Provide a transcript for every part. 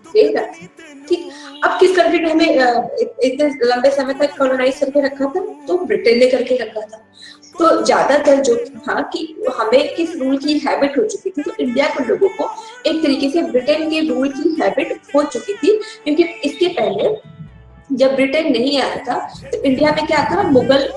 देख रहा था। ठीक, अब किस कंट्री ने हमें इतने लंबे समय तक कॉलोनाइज करके रखा था? तो ब्रिटेन ने करके रखा था। तो ज्यादातर जो था कि हमें किस रूल की हैबिट हो चुकी थी, तो इंडिया के लोगों को एक तरीके से ब्रिटेन के रूल की हैबिट हो चुकी थी, क्योंकि इसके पहले जब ब्रिटेन नहीं आया था तो इंडिया में क्या था, मुगल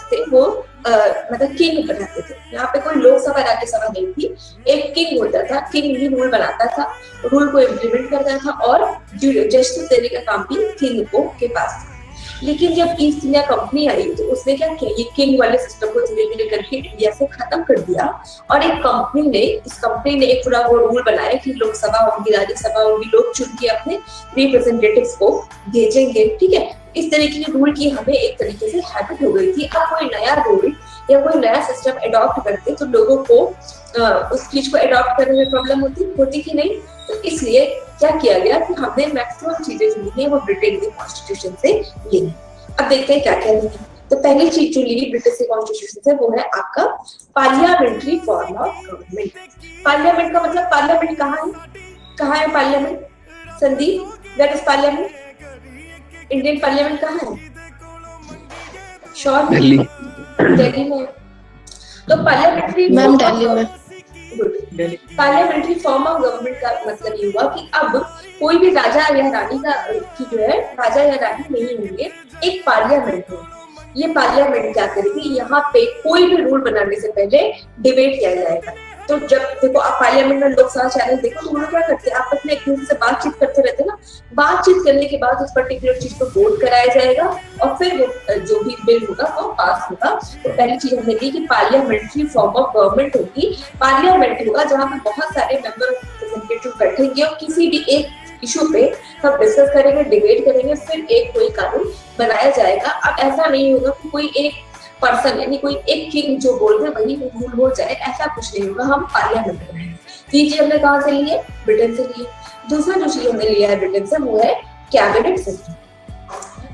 थे वो मतलब किंग बनाते थे। यहाँ पे कोई लोकसभा राज्यसभा नहीं थी, एक किंग होता था, किंग ही रूल बनाता था, रूल को इम्प्लीमेंट करता था और जस्टिस देने का काम भी किंग को के पास था। लेकिन जब ईस्ट इंडिया कंपनी आई तो उसने क्या किया, ये किंग वाले सिस्टम को धीरे धीरे करके इंडिया से खत्म कर दिया और इस कंपनी ने एक पूरा वो रूल बनाया कि लोकसभा होगी, राज्यसभा होगी, लोग चुन के अपने रिप्रेजेंटेटिव्स को भेजेंगे। ठीक है, इस तरीके के रूल की हमें एक तरीके से हैबिट हो गई थी। अब कोई नया रूल या कोई नया सिस्टम अडॉप्ट करते तो लोगों को उस चीज को अडॉप्ट करने में प्रॉब्लम होती कि नहीं। तो इसलिए क्या किया गया कि हमने मैक्सिमम चीजें जो ली है वो ब्रिटेन के कॉन्स्टिट्यूशन से ली। अब देखते हैं क्या क्या ली। तो पहली चीज जो ली ब्रिटिश के कॉन्स्टिट्यूशन से वो है आपका parliamentary form of government. Parliament का मतलब, पार्लियामेंट कहाँ है parliament? Sandeep, that is parliament. Indian parliament कहाँ है? श्योर? दिल्ली में। तो पार्लियामेंट्री मैम दिल्ली में। पार्लियामेंट्री फॉर्म ऑफ गवर्नमेंट का मतलब ये हुआ कि अब कोई भी राजा या रानी राजा या रानी नहीं होंगे, एक पार्लियामेंट है। ये पार्लियामेंट क्या करेगी, यहाँ पे कोई भी रूल बनाने से पहले डिबेट किया जाएगा। तो जब देखो आप पार्लियामेंट में लोकसभा चैनल देखो तो वो क्या करते हैं, आपस में एक दूसरे से बातचीत करते रहते हैं ना। बातचीत करने के बाद उस पर्टिकुलर चीज को वोट कराया जाएगा और फिर जो भी बिल होगा वो पास होगा। तो पहली चीज हमने की कि पार्लियामेंट्री फॉर्म ऑफ गवर्नमेंट होगी। पार्लियामेंट होगा जहाँ पे बहुत सारे मेंबर ऑफ रिप्रेजेंटेटिव बैठेंगे और किसी भी एक इशू पे सब डिस्कस करेंगे, डिबेट करेंगे, फिर एक कोई कानून बनाया जाएगा। अब ऐसा नहीं होगा कि कोई एक पर्सन यानी कोई एक किंग जो बोल रहे वही रूल हो जाए, ऐसा कुछ नहीं होगा। हम पार्लियामेंट में हैं। तो ये चीज हमने कहाँ से ली है? ब्रिटेन से ली है। दूसरा जो चीज हमने लिया है ब्रिटेन से वो है कैबिनेट सिस्टम।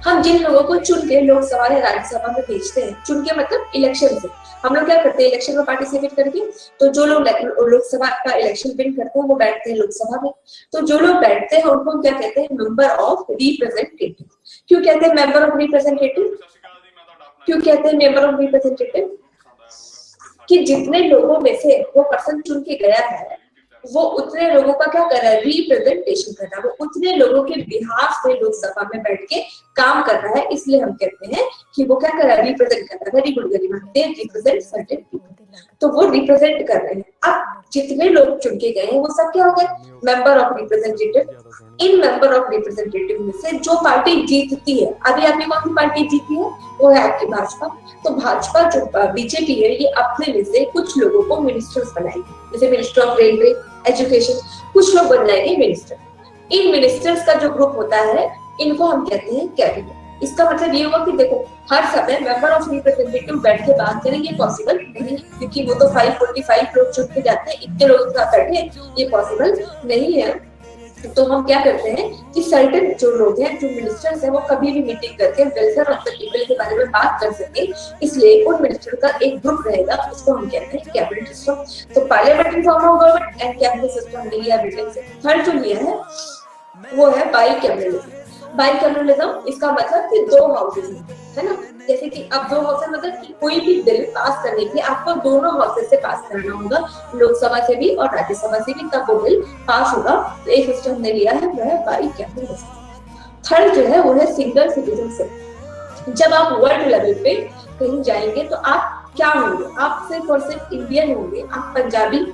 हम जिन लोगों को चुन के लोकसभा या राज्यसभा में भेजते हैं, चुन के मतलब इलेक्शन से, हम लोग क्या करते हैं इलेक्शन में पार्टिसिपेट करके। तो जो लोग लोकसभा का इलेक्शन विन करते हैं वो बैठते हैं लोकसभा में। तो जो लोग बैठते हैं उनको क्या कहते हैं? Member of representative. क्यों कहते हैं मेंबर ऑफ रिप्रेजेंटेटिव? क्यों कहते हैं मेंबर ऑफ रिप्रेजेंटेटिव? कि जितने लोगों में से वो पर्सन चुन के गया है वो उतने लोगों का क्या कर रहा है? रिप्रेजेंटेशन कर रहा है। वो उतने लोगों के बिहाफ में लोकसभा में बैठ के काम कर रहा है। इसलिए हम कहते हैं कि वो क्या कर रहा है? रिप्रेजेंट कर रहा है। Very good Garima, they represent certain people. तो वो रिप्रेजेंट कर रहे हैं। अब जितने लोग चुन के गए हैं वो सब क्या हो गए? Member of representative. In member of representative में से जो पार्टी जीतती है, अभी आपकी कौन सी पार्टी जीती है? वो है आपकी भाजपा। तो भाजपा जो बीजेपी है ये अपने में से कुछ लोगों को मिनिस्टर्स बनाएगी, जैसे मिनिस्टर ऑफ रेलवे, एजुकेशन, कुछ लोग बन जाएंगे मिनिस्टर। इन मिनिस्टर्स का जो ग्रुप होता है इनको हम कहते हैं कैबिनेट। इसका मतलब ये हुआ कि देखो हर समय मेंबर ऑफ रिप्रेजेंटेटिव बैठ के बात करें, ये पॉसिबल नहीं, क्योंकि वो तो 545 लोग चुन के जाते हैं, इतने लोग के साथ बैठे ये पॉसिबल नहीं है। तो हम क्या करते हैं कि सर्टेन जो लोग हैं, जो मिनिस्टर्स हैं, वो कभी भी मीटिंग करके वेलफेयर ऑफ द पीपल के बारे में बात कर सके, इसलिए उन मिनिस्टर का एक ग्रुप रहेगा, उसको हम कहते हैं कैबिनेट सिस्टम। तो parliamentary form of government and cabinet system लिया ब्रिटेन से। थर्ड जो लिया है वो है बाइकैमरलिज्म। बाइकैमरलिज्म इसका मतलब कि दो हाउसेज है ना, जैसे कि अब दो हाउसेज मतलब कि कोई भी बिल पास करने के लिए आपको दोनों हाउसेज से पास करना होगा, लोकसभा से भी और राज्यसभा से भी, तब वो बिल पास होगा। तो एक सिस्टम हमने लिया है वो है बाइकैमरलिज्म। थर्ड जो है वो है सिंगल सिटीजनशिप। जब आप वर्ल्ड लेवल पे कहीं जाएंगे तो आप क्या होंगे? आप सिर्फ और सिर्फ इंडियन होंगे। आप पंजाबी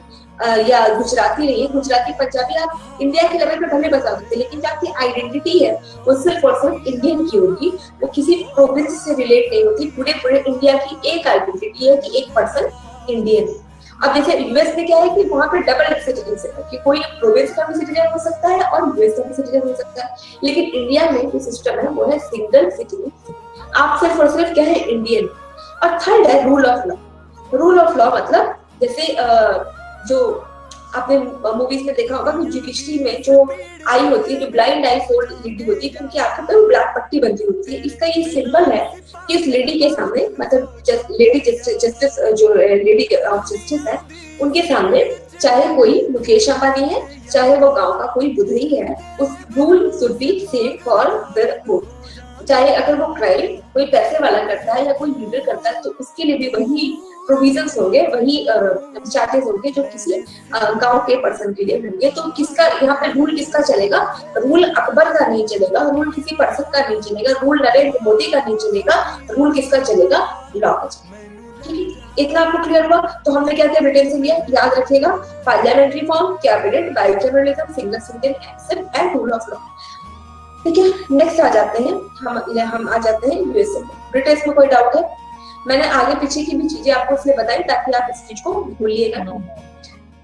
या गुजराती नहीं है, गुजराती पंजाबी आप इंडिया के लेवल पे भले बता सकते हैं, लेकिन जो आपकी आइडेंटिटी है वो सिर्फ और सिर्फ इंडियन की होगी, वो किसी प्रोविंस से रिलेट नहीं होती। पूरे इंडिया की एक आइडेंटिटी है कि एक पर्सन इंडियन है। अब जैसे यूएस में क्या है कि वहाँ पे डबल सिटीजनशिप है कि कोई प्रोविंस का भी सिटीजन हो सकता है और यूएस का भी सिटीजन हो सकता है, लेकिन इंडिया में जो सिस्टम है वो है सिंगल सिटीजनशिप। आप सिर्फ और सिर्फ क्या है? इंडियन। और थर्ड है rule of law. Rule of law मतलब जैसे जो आपने मूवीज में देखा होगा कि जुडिशरी में जो आई होती है, जो ब्लाइंड आई फोल्ड लेडी होती है, क्योंकि आंखों पे ब्लैक पट्टी बंधी होती है। इसका ये सिंबल है कि इस लेडी के सामने, मतलब लेडी जस्टिस जो लेडी ऑफ जस्टिस है, उनके सामने चाहे कोई मुकेश अंबानी है, चाहे वो गांव का कोई बुधई है, उस rule should be same for their both. चाहे अगर वो क्राइम कोई पैसे वाला करता है या कोई लीडर करता है तो उसके लिए भी वही प्रोविजंस होंगे, वही चार्जेस होंगे जो किसी गांव के पर्सन के लिए होंगे। तो किसका यहाँ पे रूल किसका चलेगा? रूल अकबर का नहीं चलेगा, रूल किसी पर्सन का नहीं चलेगा, रूल नरेंद्र मोदी का नहीं चलेगा, रूल किसका चलेगा? लॉ का चलेगा। इतना आपको क्लियर हुआ? तो हमने क्या क्या ब्रिटेन से लिया, याद रखिएगा, parliamentary form, cabinet, bicameralism, single citizen except and rule of law. ठीक है, नेक्स्ट आ जाते हैं हम आ जाते हैं यूएसए में। ब्रिटेन में कोई डाउट है? मैंने आगे पीछे की भी चीजें आपको इसलिए बताई ताकि आप इस चीज को भूलिएगा नहीं।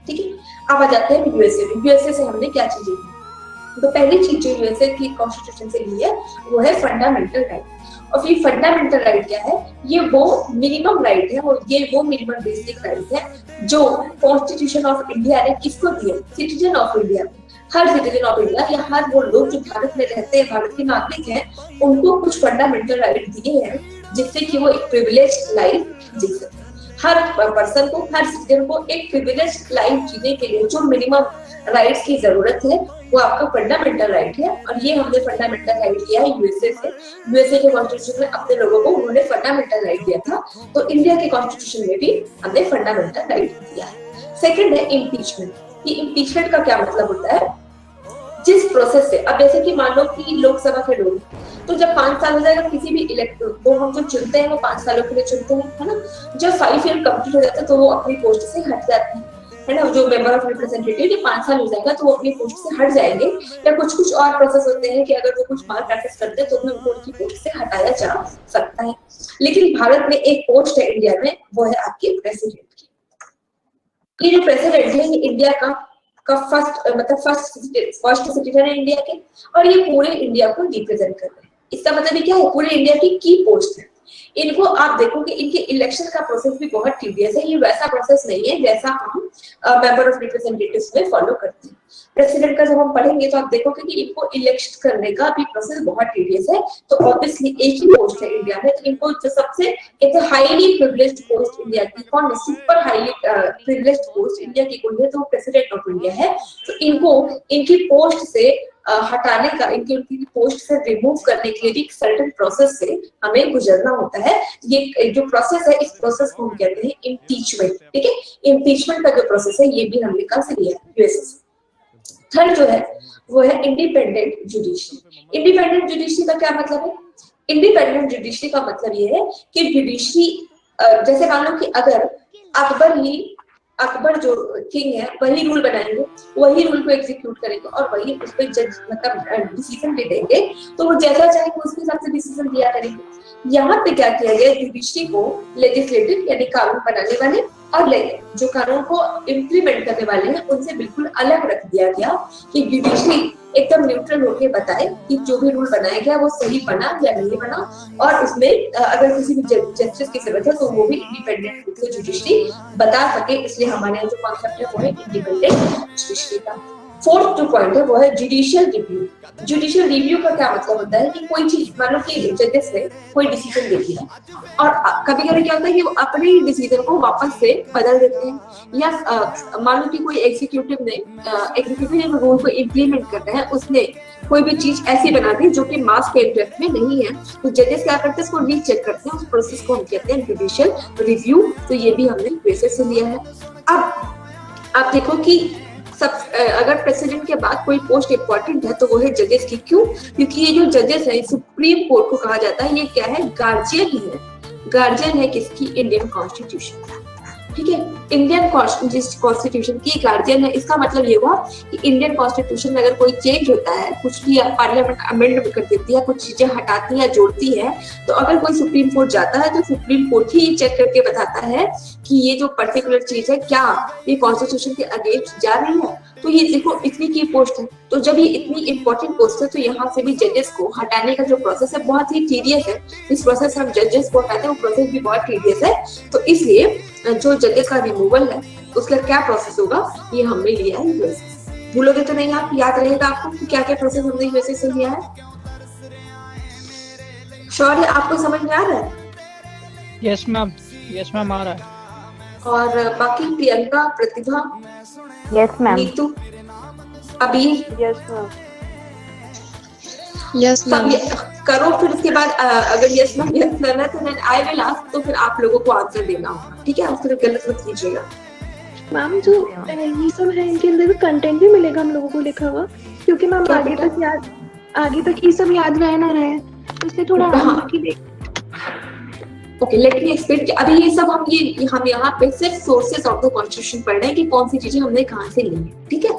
ठीक है, अब आ जाते हैं यूएसए में। यूएसए से हमने क्या चीजें ली? तो पहली चीज जो यूएसए की कॉन्स्टिट्यूशन से ली है वो है फंडामेंटल राइट। और ये फंडामेंटल राइट क्या है? ये वो मिनिमम राइट है और ये वो मिनिमम बेसिक राइट है जो कॉन्स्टिट्यूशन ऑफ इंडिया ने किसको दिया? Citizen of India. Her citizen of India या हर वो लोग जो भारत में रहते हैं, भारत के नागरिक हैं, उनको कुछ फंडामेंटल राइट दिए हैं जिससे कि वो एक प्रिविलेज्ड लाइफ जी सके। हर पर्सन को, हर सिटीजन को एक प्रिविलेज्ड लाइफ जीने के लिए जो मिनिमम राइट्स की जरूरत है वो आपका फंडामेंटल राइट है। और ये हमने फंडामेंटल राइट लिया है यूएसए से। यूएसए के कॉन्स्टिट्यूशन में अपने लोगों को उन्होंने फंडामेंटल राइट दिया था, तो इंडिया के कॉन्स्टिट्यूशन में भी हमने फंडामेंटल राइट दिया है। सेकेंड है इम्पीचमेंट। ये इम्पीचमेंट का क्या मतलब होता है? जिस प्रोसेस से, अब जैसे कि मान लो कि लोकसभा के लोग, तो जब 5 साल हो जाएगा किसी भी इलेक्ट को हम जो चुनते हैं वो 5 सालों के लिए चुनते हैं, है ना। जब 5 ईयर कंप्लीट हो जाता है तो वो अपनी पोस्ट से हट जाते हैं, है ना। जो मेंबर ऑफ रिप्रेजेंटेटिव, ये 5 साल हो जाएगा तो वो अपनी पोस्ट से हट जाएंगे। या कुछ कुछ और प्रोसेस होते हैं कि अगर वो कुछ माल प्रैक्टिस करते हैं तो उनको उनकी पोस्ट से हटाया जा सकता है। लेकिन भारत में एक पोस्ट है इंडिया में, वो है आपके प्रेसिडेंट की। ये जो प्रेसिडेंट है ये इंडिया का फर्स्ट सिटीजन है इंडिया के, और ये पूरे इंडिया को रिप्रेजेंट कर रहे हैं। इसका मतलब ये क्या है? पूरे इंडिया की पोस्ट है। इनको आप देखोगे इनके इलेक्शन का प्रोसेस भी बहुत टीडियस है। ये वैसा प्रोसेस नहीं है जैसा हम मेंबर ऑफ रिप्रेजेंटेटिव्स में फॉलो करते हैं। प्रेसिडेंट का जब हम पढ़ेंगे तो आप देखोगे कि इनको इलेक्ट करने का भी प्रोसेस बहुत टीडियस है। तो ऑब्वियसली एक ही पोस्ट है इंडिया में, तो इनको जो सबसे हाईली प्रिविलेज्ड पोस्ट इंडिया की, कौन है super highly privileged post India की कोई है तो प्रेसिडेंट ऑफ इंडिया है। तो इनको इनकी पोस्ट से हटाने का, इनकी पोस्ट से रिमूव करने के लिए भी सर्टेन प्रोसेस से हमें गुजरना होता है। ये जो प्रोसेस है, इस प्रोसेस को हम कहते हैं इम्पीचमेंट। ठीक है, इम्पीचमेंट का जो प्रोसेस है ये भी हमने कल से लिया है यूएसए से। थर्ड जो है वो है इंडिपेंडेंट जुडिशरी। इंडिपेंडेंट जुडिशरी का क्या मतलब है? इंडिपेंडेंट जुडिशरी का मतलब ये है कि जुडिशरी, जैसे मान लो कि अगर अकबर जो किंग है वही रूल बनाएंगे, वही रूल को एग्जीक्यूट करेंगे और वही उस पर जज मतलब डिसीजन ले देंगे, तो वो जैसा चाहेंगे उसके हिसाब से डिसीजन दिया करेंगे। यहाँ पे क्या किया गया, जुडिशरी को लेजिस्लेटिव यानी कानून बनाने वाले और जो कानून को इम्प्लीमेंट करने वाले हैं उनसे बिल्कुल अलग रख दिया गया कि जुडिशरी एकदम न्यूट्रल होकर बताए कि जो भी रूल बनाया गया वो सही बना या नहीं बना, और उसमें अगर किसी भी जस्टिस की जरूरत है तो वो भी इंडिपेंडेंट रूप से जुडिशरी बता सके। इसलिए हमारे यहाँ जो कॉन्सेप्ट है वो है इंडिपेंडेंट जुडिशरी का। फोर्थ जो पॉइंट है वो है जुडिशियल रिव्यू। जुडिशियल रिव्यू का क्या मतलब होता है कि कोई चीज, मान लो कि जजेस ने कोई डिसीजन दे दिया और कभी कभी क्या होता है कि वो अपने ही डिसीजन को वापस से बदल देते हैं, या मान लो कि कोई एग्जीक्यूटिव ने रूल को इम्प्लीमेंट करना है, उसने कोई भी चीज ऐसी बना दी जो कि मास के इंटरेस्ट में नहीं है, तो जजेस क्या करते हैं, उसको रीचेक करते हैं। उस प्रोसेस को हम कहते हैं जुडिशियल रिव्यू। तो ये भी हमने प्रोसेस से लिया है। अब आप देखो कि अगर प्रेसिडेंट के बाद कोई पोस्ट इंपॉर्टेंट है तो वो है जजेस की। क्यों? क्योंकि ये जो जजेस है, सुप्रीम कोर्ट को कहा जाता है, ये क्या है, गार्जियन है। गार्जियन है किसकी? Indian constitution. ठीक है, इंडियन कॉन्स्टिट्यूशन की गार्जियन है। इसका मतलब ये हुआ कि इंडियन कॉन्स्टिट्यूशन में अगर कोई चेंज होता है, कुछ भी पार्लियामेंट अमेंड कर देती है, कुछ चीजें हटाती है, जोड़ती है, तो अगर कोई सुप्रीम कोर्ट जाता है तो सुप्रीम कोर्ट ही चेक करके बताता है कि ये जो पर्टिकुलर चीज है क्या ये कॉन्स्टिट्यूशन के अगेंस्ट जा रही है। तो ये देखो इतनी की पोस्ट है, तो जब ये इतनी इंपॉर्टेंट पोस्ट है तो यहाँ से भी जजेस को हटाने का जो प्रोसेस है बहुत ही टीडियस है। इस प्रोसेस हम जजेस को हटाते हैं, वो प्रोसेस भी बहुत टीडियस है। तो इसलिए जो जजेस का रिमूवल है उसका क्या प्रोसेस होगा ये हमने लिया है यूएसए। भूलोगे तो नहीं, आप याद रहेगा आपको कि क्या क्या प्रोसेस हमने यूएसए से लिया है। श्योर है आपको समझ में आ रहा है? यस मैम आ रहा है। और बाकी प्रियंका, प्रतिभा, यस मैम। नीतू, अभी यस मैम। यस सब मैम। करो। फिर उसके बाद अगर यस मैम यस मैम है तो आई विल आस्क, तो फिर आप लोगों को आंसर देना होगा, ठीक है? आप फिर गलत मत कीजिएगा। मैम जो ये सब है इनके अंदर भी कंटेंट भी मिलेगा हम लोगों को लिखा हुआ, क्योंकि मैम क्या आगे बेटा? तक ये सब याद रहे ना रहे, तो इसलिए थोड़ा हाँ। अंदर की ओके, लेट मी एक्सप्लेन। अभी ये सब हम यहाँ पे सिर्फ सोर्सेस ऑफ द कॉन्स्टिट्यूशन पढ़ रहे हैं कि कौन सी चीजें हमने कहाँ से ली है, ठीक है?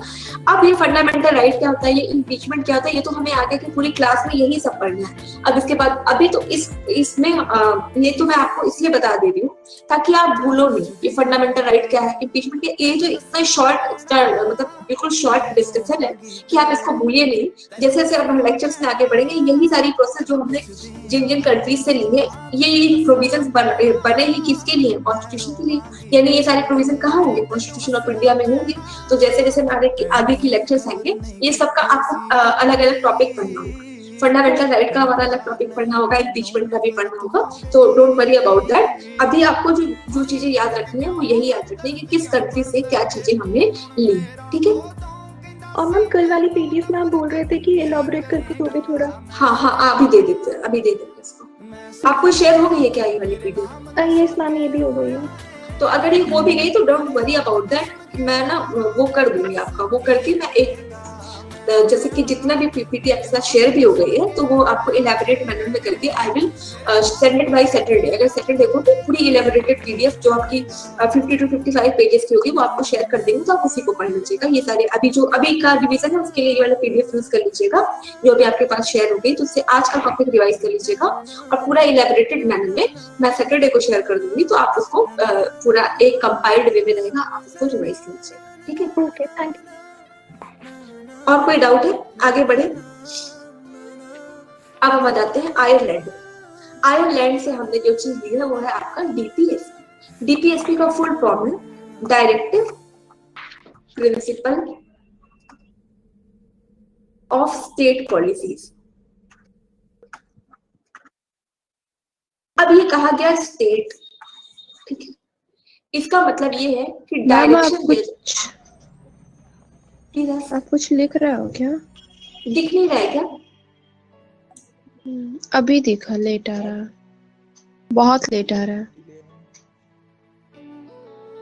अब ये फंडामेंटल राइट क्या होता है, ये इम्पीचमेंट क्या होता है, ये तो हमें आगे की पूरी क्लास में यही सब पढ़ना है। अब इसके बाद अभी तो इसमें ये तो मैं आपको इसलिए बता दे रही हूँ ताकि आप भूलो नहीं ये फंडामेंटल राइट क्या है, इम्पीचमेंट के। ये जो इतना शॉर्ट मतलब बिल्कुल शॉर्ट डिस्क्रिप्शन है कि आप इसको भूलिए नहीं। जैसे जैसे अब हम लेक्चर्स में आगे बढ़ेंगे, यही सारी प्रोसेस जो हमने जिन जिन कंट्रीज से ली है, ये प्रोविजंस बने ही किसके लिए? कॉन्स्टिट्यूशन के लिए। यानी ये सारे प्रोविजन कहाँ होंगे? कॉन्स्टिट्यूशन ऑफ इंडिया में होंगे। तो जैसे जैसे आगे की लेक्चर्स आएंगे, ये सबका आपको अलग अलग टॉपिक पढ़ना होगा। फंडामेंटल राइट का हमारा अलग टॉपिक पढ़ना होगा, इम्पीचमेंट का भी पढ़ना होगा, तो डोंट वरी अबाउट दैट। अभी आपको जो चीजें याद रखनी है वो यही याद रखनी है कि किस कंट्री से क्या चीजें हमने ली, ठीक है? और मैम कल वाली पीडीएफ में आप बोल रहे थे कि एलॉबरेट करके दोगे थोड़ा। हाँ, अभी दे देते हैं, अभी दे देंगे इसको। आपको शेयर हो गई है क्या ये वाली पीडीएफ? यस मैम, ये भी हो गई है। तो अगर ये हो भी गई तो डोंट वरी अबाउट दैट, मैं ना वो कर दूंगी आपका, वो करके मैं एक जैसे कि जितना भी पीपीटी आपके साथ शेयर भी हो गई है, तो वो आपको इलेबोरेट मैनर में करके I will send it by Saturday. अगर सैटरडे को तो पूरी इलेबोरेटेड पीडीएफ जो आपकी 50 to 55 पेजेस की होगी वो आपको शेयर कर देंगे, तो आप उसी को पढ़ लीजिएगा। ये सारे अभी का रिवीजन है, उसके लिए ये वाला पीडीएफ यूज कर लीजिएगा जो भी आपके पास शेयर हो गई, तो उससे आज का टॉपिक रिवाइज कर लीजिएगा। और पूरा इलेबोरेटेड मैनर में मैं सैटरडे को शेयर कर दूंगी, तो आप उसको पूरा एक कंपाइल्ड वे में रहेगा, आप उसको रिवाइज कर लीजिएगा, ठीक है? Okay, thank you. और कोई डाउट है? आगे बढ़े। अब हम आ जाते हैं आयरलैंड। आयरलैंड से हमने जो चीज ली है वो है आपका डीपीएसपी। डीपीएसपी का फुल फॉर्म है directive principle of state policies. अब ये कहा गया स्टेट, ठीक है? इसका मतलब ये है कि डायरेक्शन आप कुछ लिख रहे हो क्या? दिख नहीं रहा है क्या? अभी दिखा, लेट आ रहा है, बहुत लेट आ रहा है।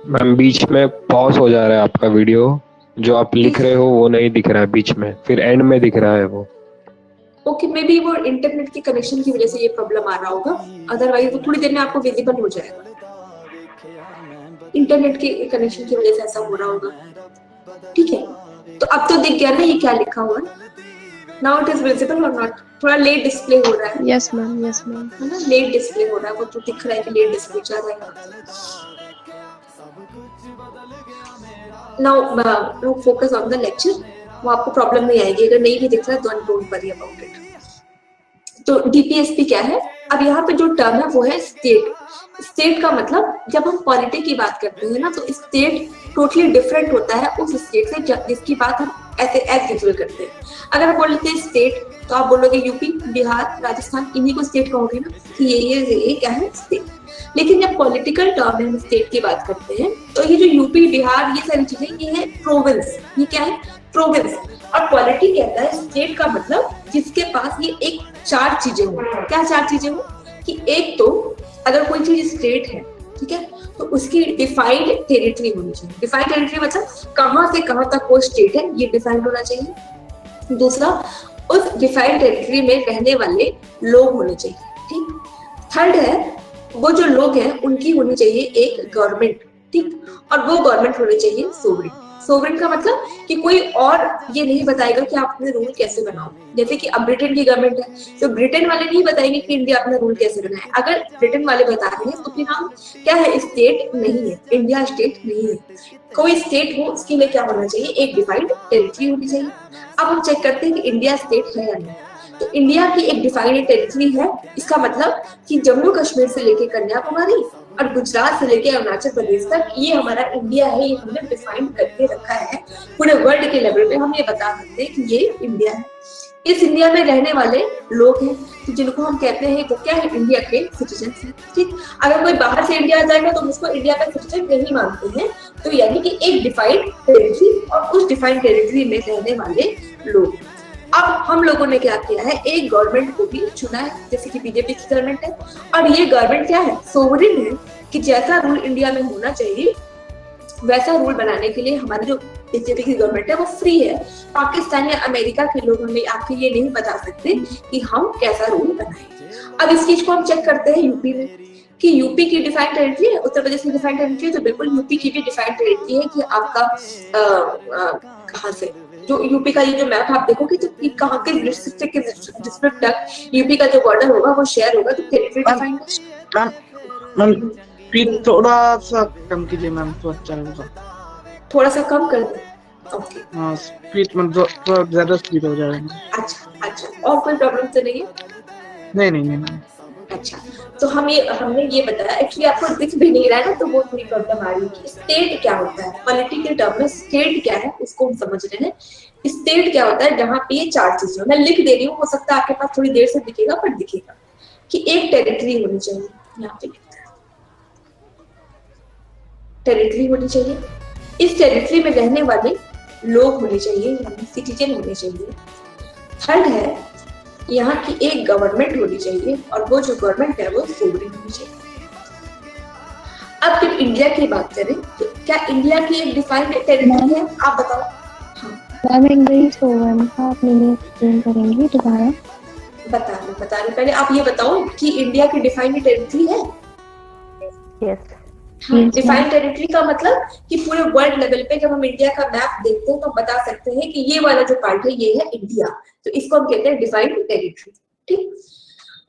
मैम बीच में पॉज हो जा रहा है आपका वीडियो, जो आप लिख रहे हो वो नहीं दिख रहा है बीच में, फिर एंड में दिख रहा है वो। ओके, मे बी वो इंटरनेट के कनेक्शन की वजह से ये प्रॉब्लम आ रहा होगा, अदरवाइज वो थोड़ी देर में आपको विजिबल हो जाएगा। इंटरनेट के कनेक्शन की वजह से ऐसा हो रहा होगा, ठीक है? तो अब तो दिख गया ना ये क्या लिखा हुआ है? नाउ इट इज विजिबल और नॉट? थोड़ा लेट डिस्प्ले हो रहा है। Yes ma'am, yes ma'am. है ना, लेट डिस्प्ले हो रहा है, वो तो दिख रहा है कि लेट डिस्प्ले चल रहा है। Now focus on the lecture, वो आपको प्रॉब्लम नहीं आएगी। अगर नहीं भी दिख रहा है तो डोंट वरी अबाउट इट। तो डीपीएसपी क्या है? अब यहाँ पे जो टर्म है वो है स्टेट। स्टेट का मतलब जब हम पॉलिटी की बात करते हैं ना, तो स्टेट टोटली डिफरेंट होता है उस स्टेट से जिसकी बात हम ऐसे एज यूजुअल करते हैं। अगर हम बोलते हैं स्टेट, तो आप बोलोगे यूपी, बिहार, राजस्थान, इन्हीं को स्टेट कहोगे ना कि ये क्या है? स्टेट। लेकिन जब पॉलिटिकल टर्म में हम स्टेट की बात करते हैं, तो ये जो यूपी, बिहार, ये सारी चीजें, ये है प्रोविंस। ये क्या है? प्रोविंस। और पॉलिटी कहता है स्टेट का मतलब जिसके पास ये एक चार चीजें हो। क्या चार चीजें हो? कि एक तो अगर कोई चीज स्टेट है, ठीक है, तो उसकी डिफाइंड टेरिटरी होनी चाहिए। डिफाइंड टेरिटरी मतलब कहां से कहां तक वो स्टेट है, ये डिफाइंड होना चाहिए। दूसरा, उस डिफाइंड टेरिटरी में रहने वाले लोग होने चाहिए, ठीक। थर्ड है, वो जो लोग हैं उनकी होनी चाहिए एक गवर्नमेंट, ठीक, और वो गवर्नमेंट होनी चाहिए सोवरेन। सोवरेन का मतलब कि कोई और ये नहीं बताएगा कि आप अपने रूल कैसे बनाओ। जैसे कि अब ब्रिटेन की गवर्नमेंट है, तो ब्रिटेन वाले नहीं बताएंगे कि इंडिया अपना रूल कैसे बनाए। अगर ब्रिटेन वाले बता रहे हैं तो फिर हम क्या है? स्टेट नहीं है, इंडिया स्टेट नहीं है। कोई स्टेट हो उसके लिए क्या होना चाहिए? एक डिफाइंड टेरिटरी होनी चाहिए। अब हम चेक करते हैं कि इंडिया स्टेट है या नहीं। तो इंडिया की एक डिफाइंड टेरिटरी है, इसका मतलब कि जम्मू कश्मीर से लेके कन्याकुमारी और गुजरात से लेके अरुणाचल प्रदेश तक ये हमारा इंडिया है। ये हमने डिफाइन करके रखा है। पूरे वर्ल्ड के लेवल पे हम ये बता सकते हैं कि ये इंडिया है। इस इंडिया में रहने वाले लोग हैं, तो जिनको हम कहते हैं वो क्या है, इंडिया के सिटीजन हैं। ठीक, अगर कोई बाहर से इंडिया आ जाएगा तो उसको इंडिया का सिटीजन नहीं मानते हैं। तो यानी कि एक डिफाइंड टेरिटरी और उस डिफाइंड टेरिटरी में रहने वाले लोग। अब हम लोगों ने क्या किया है, एक गवर्नमेंट को भी चुना है, जैसे कि बीजेपी की गवर्नमेंट है, और ये गवर्नमेंट क्या है, सोवरेन है, कि जैसा रूल इंडिया में होना चाहिए वैसा रूल बनाने के लिए हमारी जो बीजेपी की गवर्नमेंट है वो फ्री है। पाकिस्तान या अमेरिका के लोग हमें आके ये नहीं बता सकते कि हम कैसा रूल बनाएं। अब इस चीज को हम चेक करते हैं यूपी में, कि यूपी की डिफाइंड टेरिटरी है, उत्तर प्रदेश की डिफाइंड टेरिटरी है, तो बिल्कुल यूपी की भी डिफाइंड टेरिटरी है कि आपका कहाँ से, जो यूपी का ये जो मैप आप देखोगे तो कहाँ के डिस्ट्रिक्ट से किस डिस्ट्रिक्ट तक यूपी का जो बॉर्डर होगा वो शेयर होगा, तो टेरिटरी डिफाइंड मैम स्पीड थोड़ा सा कम कीजिए मैम, तो अच्छा रहेगा। थोड़ा सा कम कर दे। ओके, हाँ स्पीड मतलब थोड़ा ज्यादा स्पीड हो जाएगा। अच्छा अच्छा, और कोई प्रॉब्लम तो नहीं है? नहीं नहीं नहीं नहीं। अच्छा, तो हमने ये बताया, एक्चुअली आपको दिख भी नहीं रहा है ना, तो वो थोड़ी प्रॉब्लम आ रही है कि स्टेट क्या होता है। पॉलिटी के टर्म में स्टेट क्या है उसको हम समझ रहे हैं। स्टेट क्या होता है, जहाँ पे ये चार चीजें मैं लिख दे रही हूँ, हो सकता है आपके पास थोड़ी देर से दिखेगा, पर दिखेगा कि एक टेरिटरी होनी चाहिए, यहाँ पे टेरिटरी होनी चाहिए, इस टेरिटरी में रहने वाले लोग होने चाहिए, यानी सिटीजन होने चाहिए। थर्ड है, यहाँ की एक गवर्नमेंट होनी चाहिए, और वो जो गवर्नमेंट है वो सोवरेन होनी चाहिए। अब जब इंडिया की बात करें तो क्या इंडिया की एक डिफाइंड टेरिटरी है, आप बताओ। मैम एक बार सोवरेन का आप मुझे एक्सप्लेन करेंगी दोबारा? बता रही, पहले आप ये बताओ कि इंडिया की डिफाइंड टेरिटरी है। यस। डिफाइंड टेरिटरी का मतलब कि पूरे वर्ल्ड लेवल पे जब हम इंडिया का मैप देखते हैं तो हम बता सकते हैं कि ये वाला जो पार्ट है ये है इंडिया, तो इसको हम कहते हैं डिफाइंड टेरिटरी। ठीक,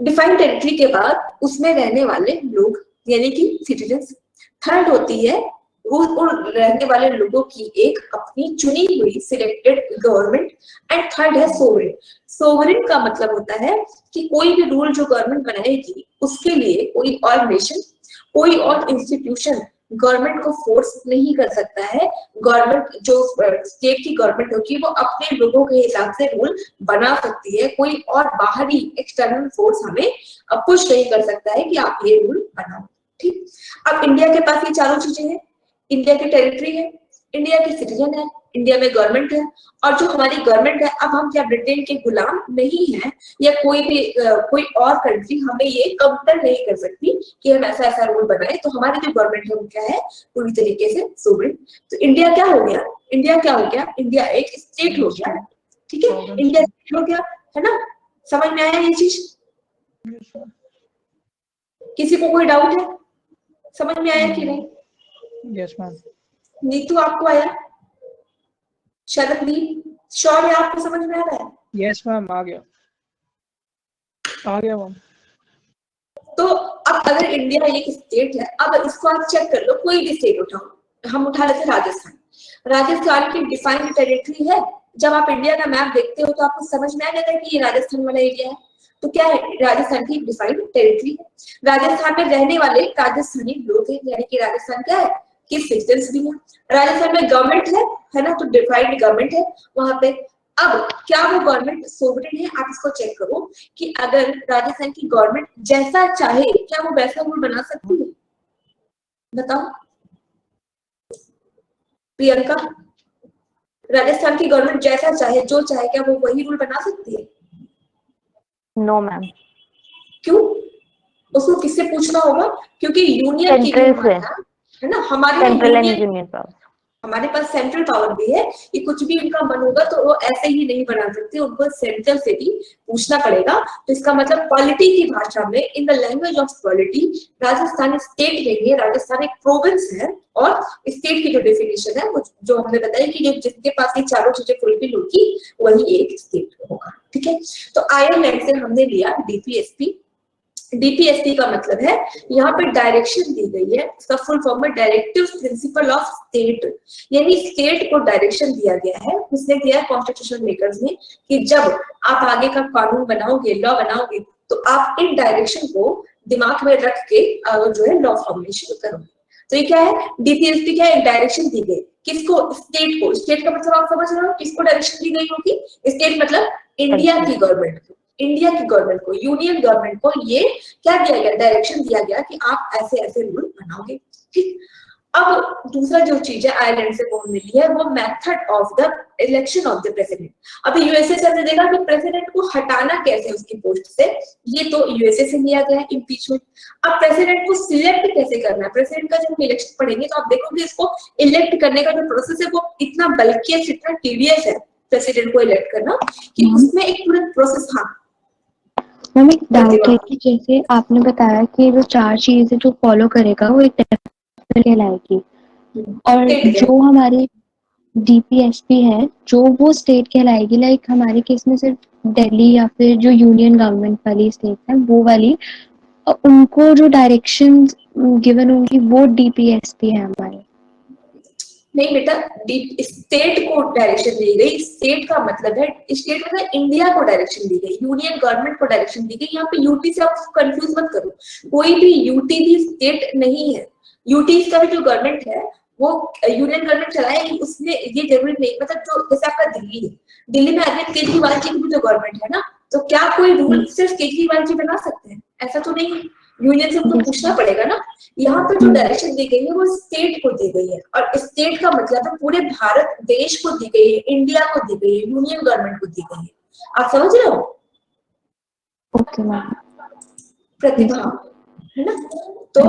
डिफाइंड टेरिटरी के बाद उसमें रहने वाले लोग यानी कि सिटीजन्स। थर्ड होती है वो रहने वाले लोगों की एक अपनी चुनी हुई सिलेक्टेड गवर्नमेंट, एंड थर्ड है सोवरेन। सोवरेन का मतलब होता है कि कोई भी रूल जो गवर्नमेंट बनाएगी उसके लिए कोई और नेशन, कोई और इंस्टीट्यूशन गवर्नमेंट को फोर्स नहीं कर सकता है। गवर्नमेंट जो स्टेट की गवर्नमेंट होगी वो अपने लोगों के हिसाब से रूल बना सकती है, कोई और बाहरी एक्सटर्नल फोर्स हमें पुश नहीं कर सकता है कि आप ये रूल बनाओ। ठीक, अब इंडिया के पास ये चारों चीजें हैं, इंडिया की टेरिटरी है, इंडिया के सिटीजन है, इंडिया में गवर्नमेंट है, और जो हमारी गवर्नमेंट है, अब हम क्या ब्रिटेन के गुलाम नहीं है, या कोई और कंट्री हमें ये कंपेल नहीं कर सकती कि हम ऐसा ऐसा रूल बनाए। तो हमारी जो गवर्नमेंट है वो क्या है, पूरी तरीके से सोवरेन। तो इंडिया क्या हो गया, इंडिया क्या हो गया, इंडिया एक स्टेट हो गया। ठीक है, इंडिया स्टेट हो गया, है ना? समझ में आया ये चीज? किसी को कोई डाउट है, समझ में आया कि नहीं? Yes ma'am. नीतू आपको आया? शरदीप श्योर है आपको समझ में आ रहा है? यस मैम, आ गया मैम। तो अब अगर इंडिया एक स्टेट है, अब इसको आप चेक कर लो, कोई भी स्टेट उठाओ, हम उठा लेते राजस्थान। राजस्थान की डिफाइंड टेरिटरी है। जब आप इंडिया का मैप देखते हो तो आपको समझ में आ जाता है कि ये राजस्थान वाला एरिया है। तो क्या है, राजस्थान की डिफाइंड टेरिटरी है। राजस्थान में रहने वाले राजस्थानी लोग हैं, यानी कि राजस्थान क्या है कि सिटीजन्स भी हैं। राजस्थान में गवर्नमेंट है ना, तो डिफाइंड गवर्नमेंट है वहां पे। अब क्या वो गवर्नमेंट सोवरेन है? आप इसको चेक करो कि अगर राजस्थान की गवर्नमेंट जैसा चाहे क्या वो वैसा रूल बना सकती है? बताओ प्रियंका, राजस्थान की गवर्नमेंट जैसा चाहे जो चाहे क्या वो वही रूल बना सकती है? No ma'am. क्यों? उसको किससे पूछना होगा? क्योंकि यूनियन की है ना, हमारे यूनियन पावर, हमारे पास सेंट्रल पावर भी है कि कुछ भी उनका मन होगा तो वो ऐसे ही नहीं बना सकते, उनको सेंट्रल से भी पूछना पड़ेगा। तो इसका मतलब पॉलिटी की भाषा में, in the language of polity, Rajasthan state नहीं है, राजस्थान एक प्रोविंस है। और स्टेट की जो डेफिनेशन है वो जो हमने बताई कि जिसके पास ये चारों चीजें फुलफिल होगी वही एक स्टेट होगा। ठीक है, तो आयरलैंड से हमने लिया डीपीएसपी। डीपीएसपी का मतलब है यहाँ पे डायरेक्शन दी गई है, इसका फुल फॉर्म है डायरेक्टिव प्रिंसिपल ऑफ स्टेट, यानी स्टेट को डायरेक्शन दिया गया है। उसने दिया है कॉन्स्टिट्यूशन मेकर्स ने कि जब आप आगे का कानून बनाओगे, लॉ बनाओगे, तो आप इन डायरेक्शन को दिमाग में रख के जो है लॉ फॉर्मेशन करोगे। तो ये क्या है, डीपीएसपी क्या है, एक डायरेक्शन दी गई किसको, स्टेट को। स्टेट का मतलब आप समझ रहे हो, किसको डायरेक्शन दी गई होगी, स्टेट मतलब इंडिया की गवर्नमेंट को, इंडिया की गवर्नमेंट को, यूनियन गवर्नमेंट को ये क्या दिया गया, डायरेक्शन दिया गया कि आप ऐसे ऐसे रूल बनाओगे, ठीक। अब दूसरा जो चीज है आयरलैंड से वो मिली है, वो method of the election of the president. अभी यूएसए से हमने देखा कि प्रेसिडेंट को हटाना कैसे उसकी पोस्ट से, ये तो यूएसए से लिया गया है इम्पीचमेंट। अब प्रेसिडेंट को सिलेक्ट कैसे करना है, प्रेसिडेंट का जब इलेक्शन पढ़ेंगे तो आप देखोगे इसको इलेक्ट करने का जो प्रोसेस है वो इतना बल्कि इतना टीडियस है प्रेसिडेंट को इलेक्ट करना कि उसमें एक पूरा प्रोसेस। हाँ मैम एक डाउट है कि जैसे आपने बताया कि वो 4 चीजें जो फॉलो करेगा वो एक कहलाएगी, और जो हमारे डीपीएसपी है जो वो स्टेट कहलाएगी, लाइक हमारे केस में सिर्फ दिल्ली या फिर जो यूनियन गवर्नमेंट वाली स्टेट है वो वाली, उनको जो डायरेक्शन गिवन होंगी वो डीपीएसपी है हमारे। नहीं बेटा, स्टेट को डायरेक्शन दी गई, स्टेट का मतलब है, स्टेट मतलब इंडिया को डायरेक्शन दी गई, यूनियन गवर्नमेंट को डायरेक्शन दी गई। यहाँ पे यूटी से आप कंफ्यूज मत करो, कोई भी यूटी भी स्टेट नहीं है। यूटी का भी जो गवर्नमेंट है वो यूनियन गवर्नमेंट चलाएगी, उसमें ये जरूरी नहीं, मतलब जो जैसे आपका दिल्ली है, दिल्ली में अरविंद केजरीवाल जी की भी जो गवर्नमेंट है ना, तो क्या कोई रूल सिर्फ केजरीवाल जी बना सकते हैं, ऐसा तो नहीं है, यूनियन से उनको पूछना पड़ेगा ना। यहाँ पर जो डायरेक्शन दी गई है वो स्टेट को दी गई है, और स्टेट का मतलब है पूरे भारत देश को दी गई है, इंडिया को दी गई है, यूनियन गवर्नमेंट को दी गई है। आप समझ रहे हो? Okay ma'am. प्रतिभा है ना, तो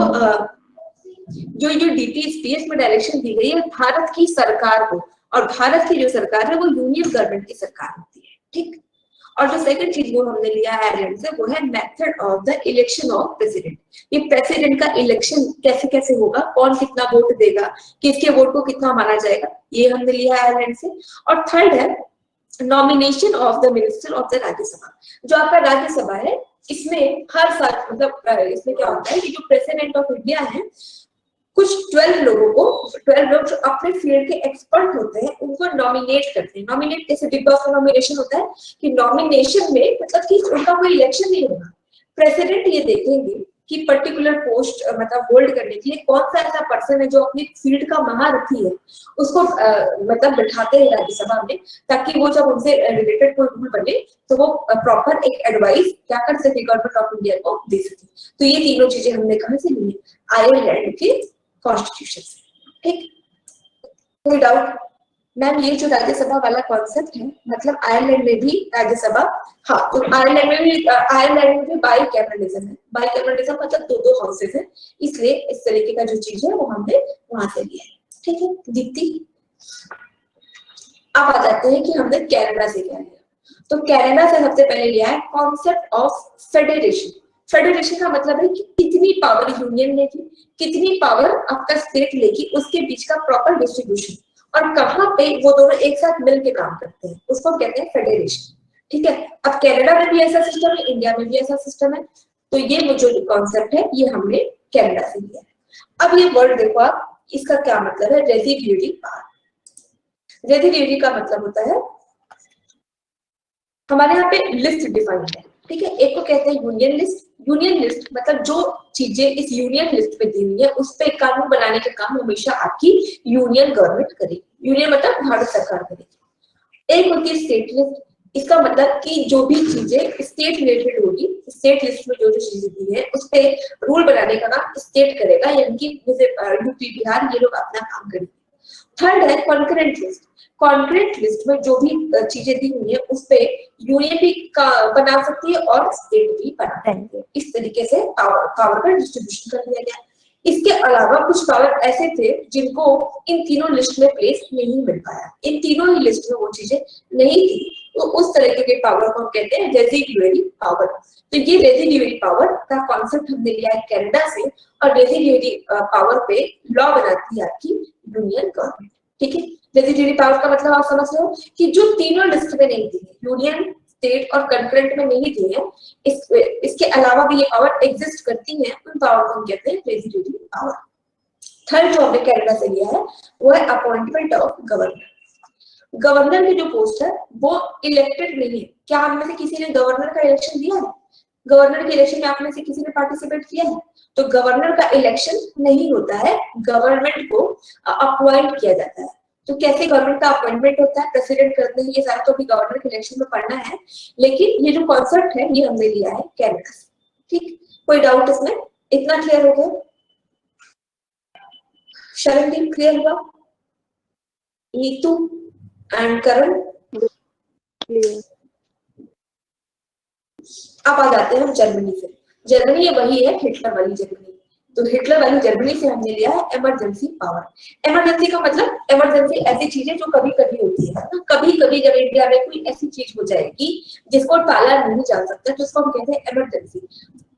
जो डीपीएसपीएस में डायरेक्शन दी गई है भारत की सरकार को, और भारत की जो सरकार है वो यूनियन गवर्नमेंट की सरकार होती है, ठीक। और जो सेकंड चीज वो हमने लिया है आयरलैंड से वो है method of the election of president. ये प्रेसिडेंट का इलेक्शन कैसे कैसे होगा, कौन कितना वोट देगा, किसके वोट को कितना माना जाएगा, ये हमने लिया है आयरलैंड से। और थर्ड है nomination of the minister of the Rajya Sabha. जो आपका राज्यसभा है इसमें हर साल मतलब इसमें क्या होता है कि जो प्रेसिडेंट ऑफ इंडिया है कुछ 12 लोगों को, 12 लोग जो अपने फील्ड के एक्सपर्ट होते हैं उनको नॉमिनेट करते हैं। नॉमिनेट कैसे, बिग बॉस का नॉमिनेशन होता है कि नॉमिनेशन में मतलब कि उनका कोई इलेक्शन नहीं होगा, प्रेसिडेंट ये देखेंगे कि पर्टिकुलर पोस्ट मतलब होल्ड करने के लिए कौन सा ऐसा पर्सन है जो अपनी फील्ड का महारथी है, उसको मतलब बिठाते हैं राज्यसभा में, ताकि वो जब उनसे रिलेटेड कोई रूल बने तो वो प्रॉपर एक एडवाइस क्या कर सके गवर्नमेंट ऑफ इंडिया को दे सके। तो ये तीनों चीजें हमने कहां से ली, आयरलैंड के कॉन्स्टिट्यूशन से, ठीक। कोई डाउट? मैम ये जो राज्यसभा वाला कॉन्सेप्ट है मतलब आयरलैंड में भी राज्यसभा, हाँ तो आयरलैंड में भी बाई कैमरलिज्म है। बाई कैमरलिज्म मतलब 2-2 हाउसेस है, इसलिए इस तरीके का जो चीज है वो हमने वहां से लिया है, ठीक है। दीप्ति अब आ जाते हैं कि हमने कनाडा से क्या लिया। तो कनाडा से सबसे पहले लिया है कॉन्सेप्ट ऑफ फेडरेशन। फेडरेशन का मतलब है कि कितनी पावर यूनियन लेगी, कितनी पावर आपका स्टेट लेगी, उसके बीच का प्रॉपर डिस्ट्रीब्यूशन, और कहाँ पे वो दोनों एक साथ मिलकर काम करते हैं, उसको कहते हैं फेडरेशन, ठीक है। अब कनाडा में भी ऐसा सिस्टम है, इंडिया में भी ऐसा सिस्टम है, तो ये जो कॉन्सेप्ट है ये हमने कनाडा से लिया है। अब ये वर्ड देखो आप, इसका क्या मतलब है, रेसिड्यूरी पावर। रेसिड्यूरी का मतलब होता है हमारे यहाँ पे लिस्ट डिफाइंड है, ठीक है। एक को कहते हैं यूनियन लिस्ट। यूनियन लिस्ट मतलब जो चीजें इस यूनियन लिस्ट में दी हुई है उस पे कानून बनाने का काम हमेशा आपकी यूनियन गवर्नमेंट करेगी, यूनियन मतलब भारत सरकार करेगी। एक होती है स्टेट लिस्ट, इसका मतलब कि जो भी चीजें स्टेट रिलेटेड होगी, स्टेट लिस्ट में जो जो चीजें दी है उस पे रूल बनाने का काम स्टेट करेगा, यानी कि जैसे यूपी बिहार ये लोग अपना काम करेंगे। थर्ड है कॉन्करेंट लिस्ट। कॉन्करेंट लिस्ट में जो भी चीजें दी हुई है उस पे यूनियन भी बना सकती है और स्टेट भी बना सकती है। इस तरीके से पावर का डिस्ट्रीब्यूशन कर दिया गया। इसके अलावा कुछ पावर ऐसे थे जिनको इन तीनों लिस्ट में प्लेस नहीं मिल पाया, इन तीनों ही लिस्ट में वो चीजें नहीं थी, तो उस तरीके के पावर को हम कहते हैं रेसिड्यूअरी पावर। तो ये रेसिड्यूअरी पावर का कॉन्सेप्ट हमने लिया है कनाडा से, और रेसिड्यूअरी पावर पे लॉ बनाती है आपकी यूनियन गवर्नमेंट, ठीक है। रेसिड्यूअरी पावर का मतलब आप समझ रहे हो कि जो तीनों लिस्ट में नहीं थी, यूनियन स्टेट और कंकरेंट में नहीं दी है, इसके अलावा भी ये पावर एग्जिस्ट करती है, उन पावर को हम कहते हैं रेसिड्यूअरी पावर। थर्ड जो हमने कनाडा से लिया है वो है अपॉइंटमेंट ऑफ गवर्नर। गवर्नर की जो पोस्ट है वो इलेक्टेड नहीं है। क्या हम में से किसी ने गवर्नर का इलेक्शन दिया है? गवर्नर के इलेक्शन में आप में से किसी ने पार्टिसिपेट किया है? तो गवर्नर का इलेक्शन नहीं होता है, गवर्नमेंट को अपॉइंट किया जाता है। तो कैसे गवर्नमेंट का अपॉइंटमेंट होता है, प्रेसिडेंट करते हैं, ये सारा तो अभी गवर्नर के इलेक्शन में पढ़ना है, लेकिन ये जो कॉन्सेप्ट है ये हमने लिया है कनाडा से। ठीक, कोई डाउट इसमें? इतना क्लियर हो गया? शरणदीप क्लियर हुआ? Neetu and Karan clear. अब आ जाते हैं हम जर्मनी से। जर्मनी ये वही है हिटलर वाली जर्मनी। तो हिटलर वाली जर्मनी से हमने लिया है इमरजेंसी पावर। इमरजेंसी का मतलब, इमरजेंसी ऐसी चीजें जो कभी कभी होती है ना, कभी कभी जब इंडिया में कोई ऐसी चीज हो जाएगी जिसको टाला नहीं जा सकता, जिसको हम कहते हैं इमरजेंसी।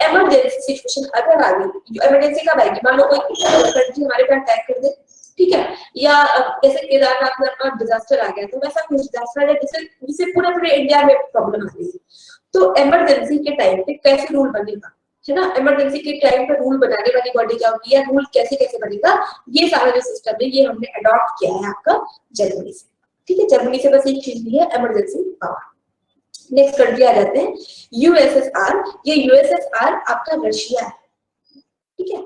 इमरजेंसी सिचुएशन अगर आ गई, इमरजेंसी कब आएगी? मान लो कोई कंट्री हमारे पे अटैक कर दे, ठीक है, या जैसे केदारनाथ में अपना डिजास्टर आ गया, तो वैसा कुछ डिजास्टर है जिससे पूरे इंडिया में प्रॉब्लम आ गई। तो इमरजेंसी के टाइम पे कैसे रूल बनेगा, है ना? इमरजेंसी के टाइम पे रूल बनाने वाली बॉडी क्या होगी, या रूल कैसे कैसे बनेगा, ये सारा जो सिस्टम है ये हमने अडॉप्ट किया है आपका जर्मनी से। ठीक है, जर्मनी से बस एक चीज ली है, इमरजेंसी पावर। नेक्स्ट कंट्री आ जाते हैं यूएसएसआर। ये यूएसएसआर आपका रशिया है, ठीक है।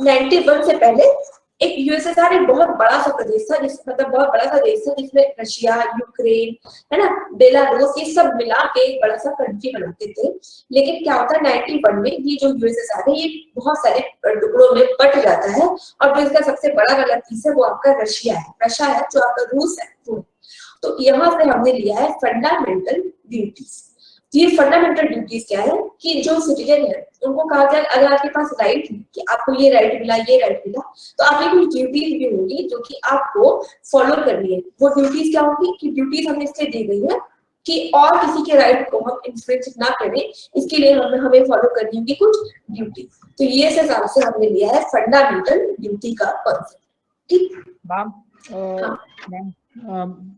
91 से पहले एक यूएसएसआर एक बहुत बड़ा सा प्रदेश था, मतलब बहुत बड़ा सा देश था, जिसमें रशिया, यूक्रेन, है ना, बेलारूस, ये सब मिला के एक बड़ा सा कंट्री बनाते थे। लेकिन क्या होता है 91 में ये जो यूएसएसआर है ये बहुत सारे टुकड़ों में बट जाता है, और जो इसका सबसे बड़ा वाला पीस है वो आपका रशिया है, रशिया है जो आपका रूस है वो। तो यहाँ से हमने लिया है फंडामेंटल ड्यूटीज। ये फंडामेंटल ड्यूटीज क्या है कि जो सिटीजन है उनको कहा जाए, अगर आपके पास राइट है कि आपको ये राइट मिला, ये राइट मिला, तो आपकी कुछ ड्यूटीज भी होंगी जो कि आपको फॉलो करनी है। वो ड्यूटीज क्या होंगी कि ड्यूटीज हमें इसलिए दी गई है कि और किसी के राइट को हम इंफ्रिंज ना करें, इसके लिए हमें फॉलो करनी होगी कुछ ड्यूटी। तो ये से हिसाब से हमने लिया है फंडामेंटल ड्यूटी का कॉन्सेप्ट। ठीक मैम, मैम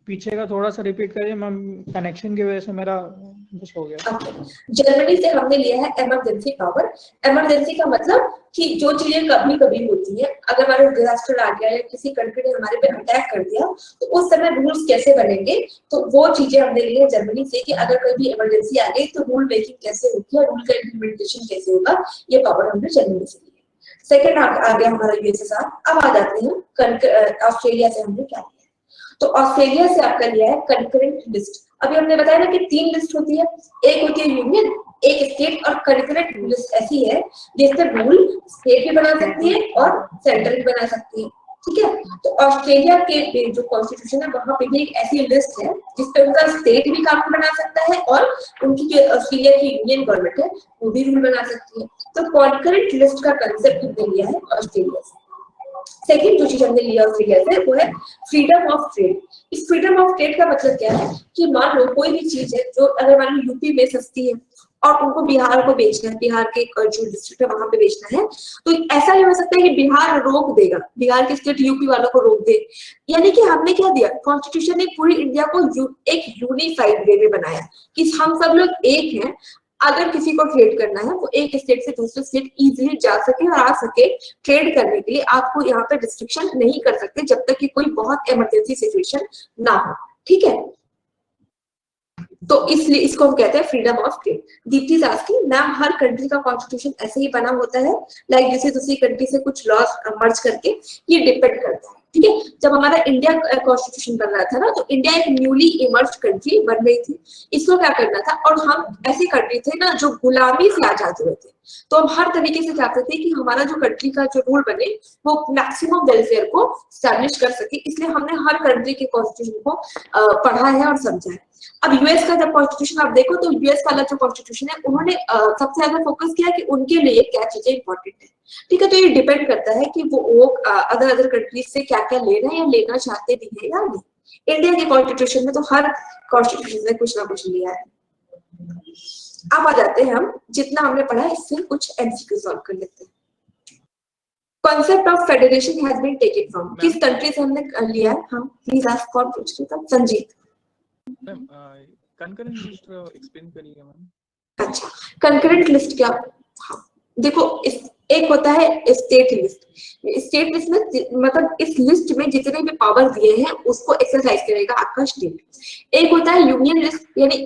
पीछे का थोड़ा सा रिपीट करिए मैम, कनेक्शन की वजह से मेरा मिस हो गया। जर्मनी से हमने लिया है इमरजेंसी पावर। इमरजेंसी का मतलब कि जो चीजें कभी कभी होती है, अगर हमारे डिजास्टर आ गया या किसी कंट्री ने हमारे पे अटैक कर दिया, तो उस समय रूल्स कैसे बनेंगे, तो वो चीजें हमने ली है जर्मनी से कि अगर कोई भी इमरजेंसी आ गई तो रूल मेकिंग कैसे होगी और रूल का इम्प्लीमेंटेशन कैसे होगा, ये पावर हमने जर्मनी से ली है। सेकेंड आ गया हमारा यूएसएसआर। अब आ जाते हैं ऑस्ट्रेलिया से हमने क्या लिया। तो ऑस्ट्रेलिया से आपका लिया है कंकरेंट लिस्ट। अभी हमने बताया ना कि 3 लिस्ट होती है, एक होती है यूनियन, एक स्टेट, और कंकरेंट लिस्ट ऐसी है जिससे रूल स्टेट भी बना सकती है और सेंट्रल भी बना सकती है। ठीक है, तो ऑस्ट्रेलिया के जो कॉन्स्टिट्यूशन है वहां पे भी एक ऐसी लिस्ट है जिसपे उनका स्टेट भी कानून बना सकता है और उनकी जो ऑस्ट्रेलिया की यूनियन गवर्नमेंट है वो भी रूल बना सकती है। तो कंकरेंट लिस्ट का कंसेप्ट हमने लिया है ऑस्ट्रेलिया से। सेकेंड जो चीज हमने लिया ऑस्ट्रेलिया से वो है फ्रीडम ऑफ ट्रेड। इस फ्रीडम ऑफ ट्रेड का मतलब क्या है कि मान लो कोई भी चीज है जो अगर मान लो यूपी में सस्ती है और उनको बिहार को बेचना है, बिहार के जो डिस्ट्रिक्ट है वहां पे बेचना है, तो ऐसा नहीं हो सकता है कि बिहार रोक देगा, बिहार के स्टेट यूपी वालों को रोक दे। यानी कि हमने क्या दिया, कॉन्स्टिट्यूशन ने पूरी इंडिया को एक यूनिफाइड वे में बनाया कि हम सब लोग एक हैं। अगर किसी को ट्रेड करना है वो एक स्टेट से दूसरे स्टेट इजीली जा सके और आ सके ट्रेड करने के लिए, आपको यहाँ पे रिस्ट्रिक्शन नहीं कर सकते जब तक कि कोई बहुत इमरजेंसी सिचुएशन ना हो। ठीक है, तो इसलिए इसको हम कहते हैं freedom of trade. Deepti is asking ma'am her country का कॉन्स्टिट्यूशन ऐसे ही बना होता है, लाइक जैसे दूसरी कंट्री से कुछ लॉज मर्ज करके, ये डिपेंड करता है। ठीक है, जब हमारा इंडिया कॉन्स्टिट्यूशन बन रहा था ना, तो इंडिया एक न्यूली इमर्ज कंट्री बन रही थी। इसको क्या करना था, और हम ऐसी कंट्री थे ना जो गुलामी से आजाद हुए थे, तो हम हर तरीके से चाहते थे कि हमारा जो कंट्री का जो रूल बने वो मैक्सिमम वेलफेयर को स्टैब्लिश कर सके। इसलिए हमने हर कंट्री के कॉन्स्टिट्यूशन को पढ़ा है और समझा है। अब यूएस का जब कॉन्स्टिट्यूशन आप देखो तो यूएस वाला जो कॉन्स्टिट्यूशन है उन्होंने सबसे ज्यादा फोकस किया कि उनके लिए क्या चीजें इंपॉर्टेंट है। ठीक है, तो ये डिपेंड करता है कि वो अदर कंट्रीज से क्या क्या ले रहे हैं या लेना चाहते भी है या नहीं। इंडिया के कॉन्स्टिट्यूशन में तो हर कॉन्स्टिट्यूशन ने कुछ ना कुछ लिया है। अब आ जाते हैं हम, जितना हमने पढ़ा है इससे कुछ एमसीक्यू सॉल्व कर लेते हैं। Concept of federation has been taken from, किस कंट्री से हमने लिया है? हाँ प्लीज आस्क, कौन पूछ रहा था? Sanjeet. Ma'am concurrent list explain करिएगा मैम। अच्छा, कंकरेंट लिस्ट क्या? हाँ देखो, एक होता है स्टेट लिस्ट। स्टेट लिस्ट में मतलब इस लिस्ट में जितने भी पावर दिए हैं उसको एक्सरसाइज करेगा आपका स्टेट। एक होता है यूनियन लिस्ट, यानी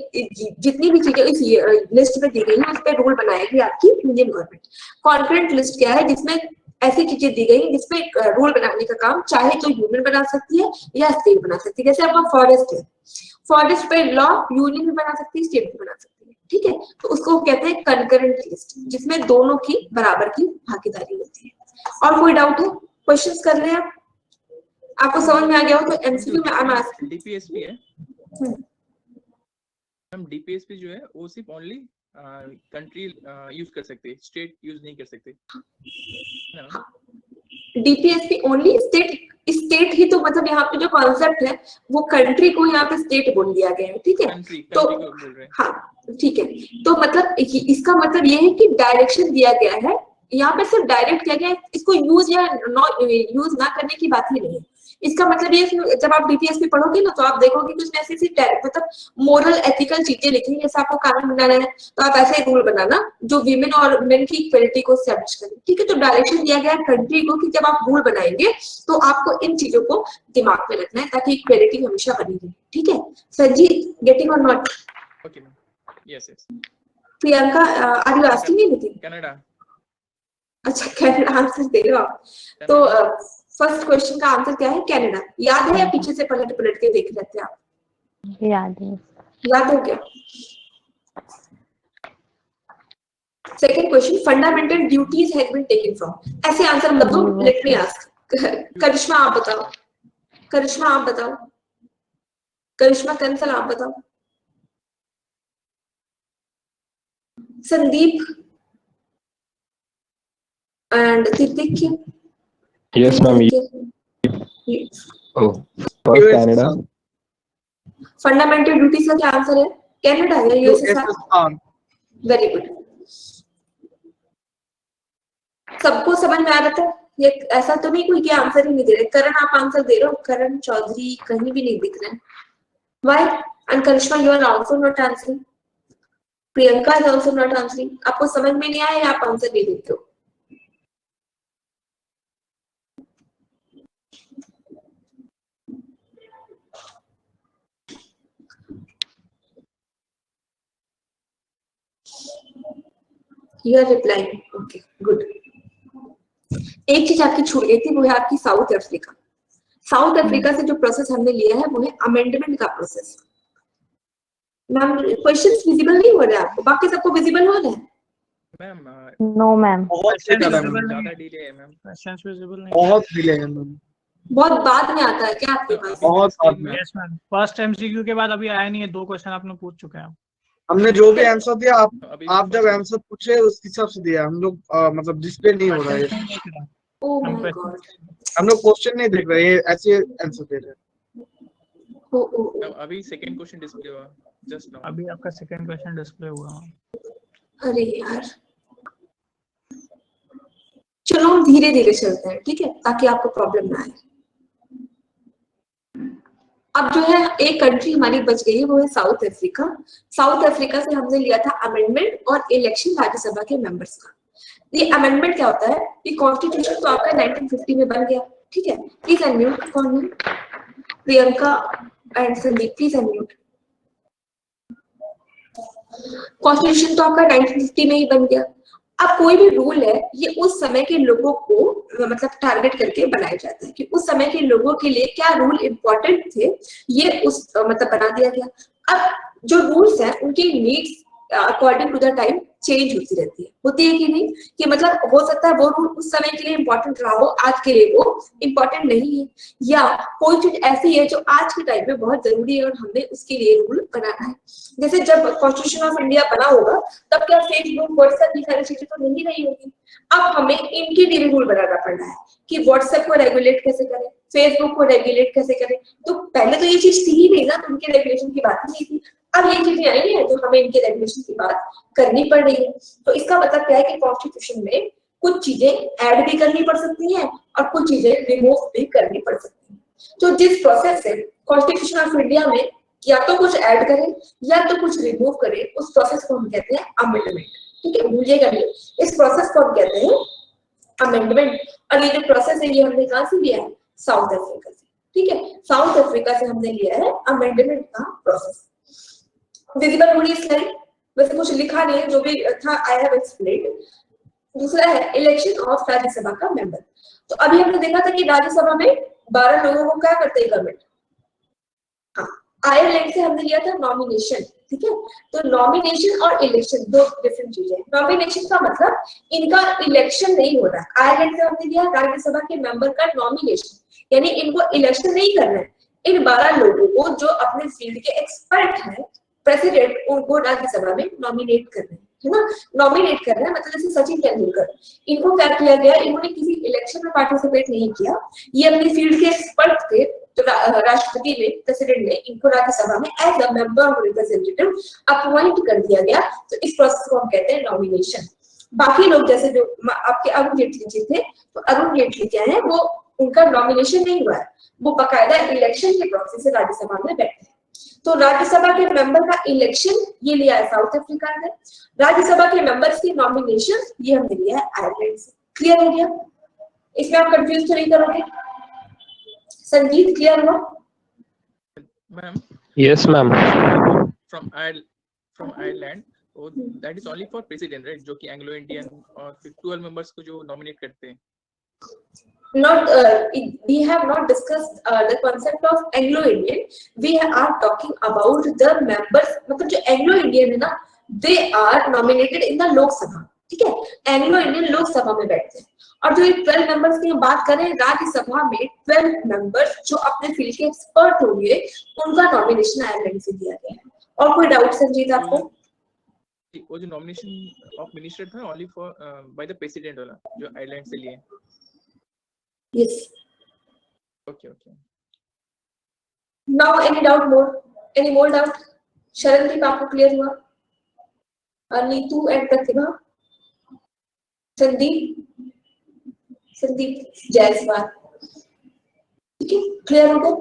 जितनी भी चीजें इस लिस्ट में दी गई है उस पर रूल बनाएगी आपकी यूनियन गवर्नमेंट। कॉन्करेंट लिस्ट क्या है, जिसमें ऐसी चीजें दी गई जिसमें रूल बनाने का काम चाहे तो यूनियन बना सकती है या स्टेट बना सकती है। जैसे आपका फॉरेस्ट है, फॉरेस्ट पे लॉ यूनियन भी बना सकती है, स्टेट भी बना सकती है, ठीक है। तो उसको कहते हैं कंकरेंट लिस्ट, जिसमें दोनों की बराबर की भागीदारी होती है। और कोई डाउट है, क्वेश्चंस कर रहे हैं आप? आपको समझ में आ गया हो तो एमसीक्यू में आई एम आस्किंग। डीपीएसपी है मैम, डीपीएसपी जो है वो सिर्फ ओनली कंट्री यूज कर सकते हैं, स्टेट यूज नहीं कर सकते। डीपीएसपी ओनली स्टेट, स्टेट ही तो मतलब यहाँ पे जो कॉन्सेप्ट है वो कंट्री को यहाँ पे स्टेट बोल दिया गया है, ठीक है। कंट्री तो को बोल रहे हैं। हाँ ठीक है, तो मतलब इसका मतलब ये है कि डायरेक्शन दिया गया है, यहाँ पे सिर्फ डायरेक्ट किया गया है, इसको यूज या यूज ना करने की बात ही नहीं है। इसका मतलब ये जब आप डीपीएसपी पढ़ोगे ना तो आप देखोगे कि उसमें ऐसी मतलब मोरल एथिकल चीजें लिखी है। जैसे आपको कानून बनाना है तो आप ऐसे रूल बनाना जो विमेन और मेन की इक्वलिटी को एस्टैब्लिश करे, ठीक है। तो डायरेक्शन दिया गया है कंट्री को कि जब आप रूल बनाएंगे तो आपको इन चीजों को दिमाग में रखना है ताकि इक्वलिटी हमेशा बनी रहे, ठीक है। Sanjeet, getting or not? Okay ma'am, yes yes. Priyanka, are you asking anything? Canada. अच्छा, कनाडा आंसर दे रहे हो आप। तो फर्स्ट क्वेश्चन का आंसर क्या है? कनाडा। याद है या पीछे से पलट पलट के देख रहे थे आप? याद है। याद हो गया। Second question, fundamental duties has been taken from. ऐसे आंसर मत दो, लेट मी आस्क। करिश्मा आप बताओ, करिश्मा आप बताओ, करिश्मा कंसल आप बताओ, Sandeep and Titik. Yes ma'am. Oh, first Canada. Fundamental duties का क्या आंसर है? कनाडा या यूएसएसआर? Very good. सबको समझ में आ रहा था? ये ऐसा तो नहीं कोई कि आंसर ही नहीं दे रहे। करण आप आंसर दे रहे हो? करण चौधरी कहीं भी नहीं दिख रहे हैं। Why? And Karishma you are also not answering. Priyanka is also not answering. आपको समझ में नहीं आया या आप आंसर दे देते हो? You are replying. Okay, good. एक चीज आपकी छूट गई थी, वो है आपकी साउथ अफ्रीका। साउथ अफ्रीका से जो प्रोसेस हमने लिया है वो है अमेंडमेंट का प्रोसेस। मैम क्वेश्चंस विजिबल नहीं हो रहे आपको? बाकी सबको विजिबल हो रहा है? Ma'am no ma'am. ज्यादा डिले है मैम, क्वेश्चंस विजिबल नहीं। बहुत डिले है मैम, बहुत बाद में आता है क्या आपके पास? बहुत बाद में। यस मैम, फर्स्ट एमसीक्यू के बाद अभी आया नहीं है, 2 क्वेश्चन आपने पूछ चुके हैं। हमने जो भी आंसर दिया अभी आप जब आंसर पूछे उस हिसाब से दिया। हम लोग मतलब डिस्प्ले नहीं हो रहा है, ओह माय गॉड। हम लोग क्वेश्चन नहीं देख रहे हैं, ऐसे आंसर दे रहे हैं। ओ अभी सेकंड क्वेश्चन डिस्प्ले हुआ जस्ट नाउ। अभी आपका सेकंड क्वेश्चन डिस्प्ले हुआ। अरे यार, चलो हम धीरे धीरे चलते हैं, ठीक है, ताकि आपको प्रॉब्लम ना आए। अब जो है एक कंट्री हमारी बच गई है, वो है साउथ अफ्रीका। साउथ अफ्रीका से हमने लिया था अमेंडमेंट और इलेक्शन राज्यसभा के मेंबर्स का। ये अमेंडमेंट क्या होता है? ये कॉन्स्टिट्यूशन तो आपका 1950 में बन गया, ठीक है। Please unmute. कौन है? Priyanka and Sandeep, please unmute. Constitution तो आपका 1950 में ही बन गया। अब कोई भी रूल है ये उस समय के लोगों को मतलब टारगेट करके बनाया जाता है कि उस समय के लोगों के लिए क्या रूल इम्पोर्टेंट थे, ये उस मतलब बना दिया गया। अब जो रूल्स हैं उनकी needs according to the time change होती है कि नहीं? कि मतलब हो सकता है वो रूल उस समय के लिए इम्पोर्टेंट रहा हो, आज के लिए वो इम्पोर्टेंट नहीं है, या कोई चीज ऐसी है जो आज के टाइम में बहुत जरूरी है और हमने उसके लिए रूल बनाना है। जैसे जब कॉन्स्टिट्यूशन ऑफ इंडिया बना होगा तब क्या फेसबुक व्हाट्सएप की सारी चीजें तो नहीं रही होगी। अब हमें इनके लिए रूल बनाना पड़ रहा है कि व्हाट्सएप को रेगुलेट कैसे करें, फेसबुक को रेगुलेट कैसे करें। तो पहले तो ये चीज थी ही नहीं ना, तो उनके रेगुलेशन की बात ही नहीं थी। अब ये चीजें आई है तो हमें इनके रेगुलेशन की बात करनी पड़ रही है। तो इसका मतलब क्या है कि कॉन्स्टिट्यूशन में कुछ चीजें ऐड भी करनी पड़ सकती हैं और कुछ चीजें रिमूव भी करनी पड़ सकती हैं। तो जिस प्रोसेस से कॉन्स्टिट्यूशन ऑफ इंडिया में या तो कुछ ऐड करें या तो कुछ रिमूव करें, उस प्रोसेस को हम कहते हैं अमेंडमेंट, ठीक है, भूलिएगा नहीं। इस प्रोसेस को हम कहते हैं अमेंडमेंट। और ये जो प्रोसेस है ये हमने कहाँ से लिया है? साउथ अफ्रीका से। ठीक है, साउथ अफ्रीका से हमने लिया है अमेंडमेंट का प्रोसेस। विजिबल हो रही है स्लाइड? वैसे कुछ लिखा नहीं है, जो भी था आई हैव एक्सप्लेन्ड। दूसरा है इलेक्शन ऑफ राज्यसभा का मेंबर। तो अभी हमने देखा था कि राज्यसभा में 12 लोगों को क्या करते हैं गवर्नमेंट। हाँ, आयरलैंड से हमने लिया था नॉमिनेशन। ठीक है, तो नॉमिनेशन और इलेक्शन दो डिफरेंट चीजें। नॉमिनेशन का मतलब इनका इलेक्शन नहीं हो रहा है। आयरलैंड से हमने लिया राज्यसभा के मेंबर का नॉमिनेशन, यानी इनको इलेक्शन नहीं करना है। इन 12 लोगों को जो अपने फील्ड के एक्सपर्ट हैं, प्रेसिडेंट, उनको राज्यसभा में नॉमिनेट करना है ना। नॉमिनेट करना है मतलब जैसे सचिन तेंदुलकर, इनको क्या किया गया, इन्होंने किसी इलेक्शन में पार्टिसिपेट नहीं किया, ये अपनी फील्ड के एक्सपर्ट थे। तो राष्ट्रपति ने, प्रेसिडेंट ने इनको राज्यसभा में as a member of representative appoint कर दिया गया। तो इस प्रोसेस को हम कहते हैं नॉमिनेशन। बाकी लोग जैसे जो आपके अरुण जेटली जी थे, तो अरुण जेटली क्या है, वो उनका नॉमिनेशन नहीं हुआ है, वो बाकायदा इलेक्शन के प्रोसेस से राज्यसभा में बैठे हैं। तो राज्यसभा के मेंबर का इलेक्शन ये लिया है साउथ अफ्रीका ने, राज्यसभा के मेंबर्स की नॉमिनेशन ये हमने लिया है आयरलैंड से। क्लियर हो गया? इसमें आप कंफ्यूज तो नहीं करोगे? संगीत क्लियर हुआ? Ma'am, yes ma'am. from Ireland, oh, that is only for president, right? जो कि एंग्लो इंडियन और फिर 12 members को जो नॉमिनेट करते हैं। Not we have not discussed the concept of Anglo-Indian. We are talking about the members, मतलब जो Anglo-Indian है ना, they are nominated in the लोक सभा। ठीक है, Anglo-Indian लोक सभा में बैठते हैं। और जो 12 मेंबर्स की हम बात करें, राज्यसभा में 12 मेंबर्स जो अपने फील्ड के एक्सपर्ट होंगे, उनका नॉमिनेशन आयरलैंड से दिया गया है। और कोई डाउट संजीत आपको? वो जो नॉमिनेशन ऑफ मिनिस्टर था only for by the president वाला जो आयरलैंड से लिए। Yes. Okay, okay. Now any doubt more? Any more doubt? Sharandeep आपको क्लियर हुआ? नीतू एंड प्रतिभा? संदीप जायसवाल? ठीक है, क्लियर हो गया?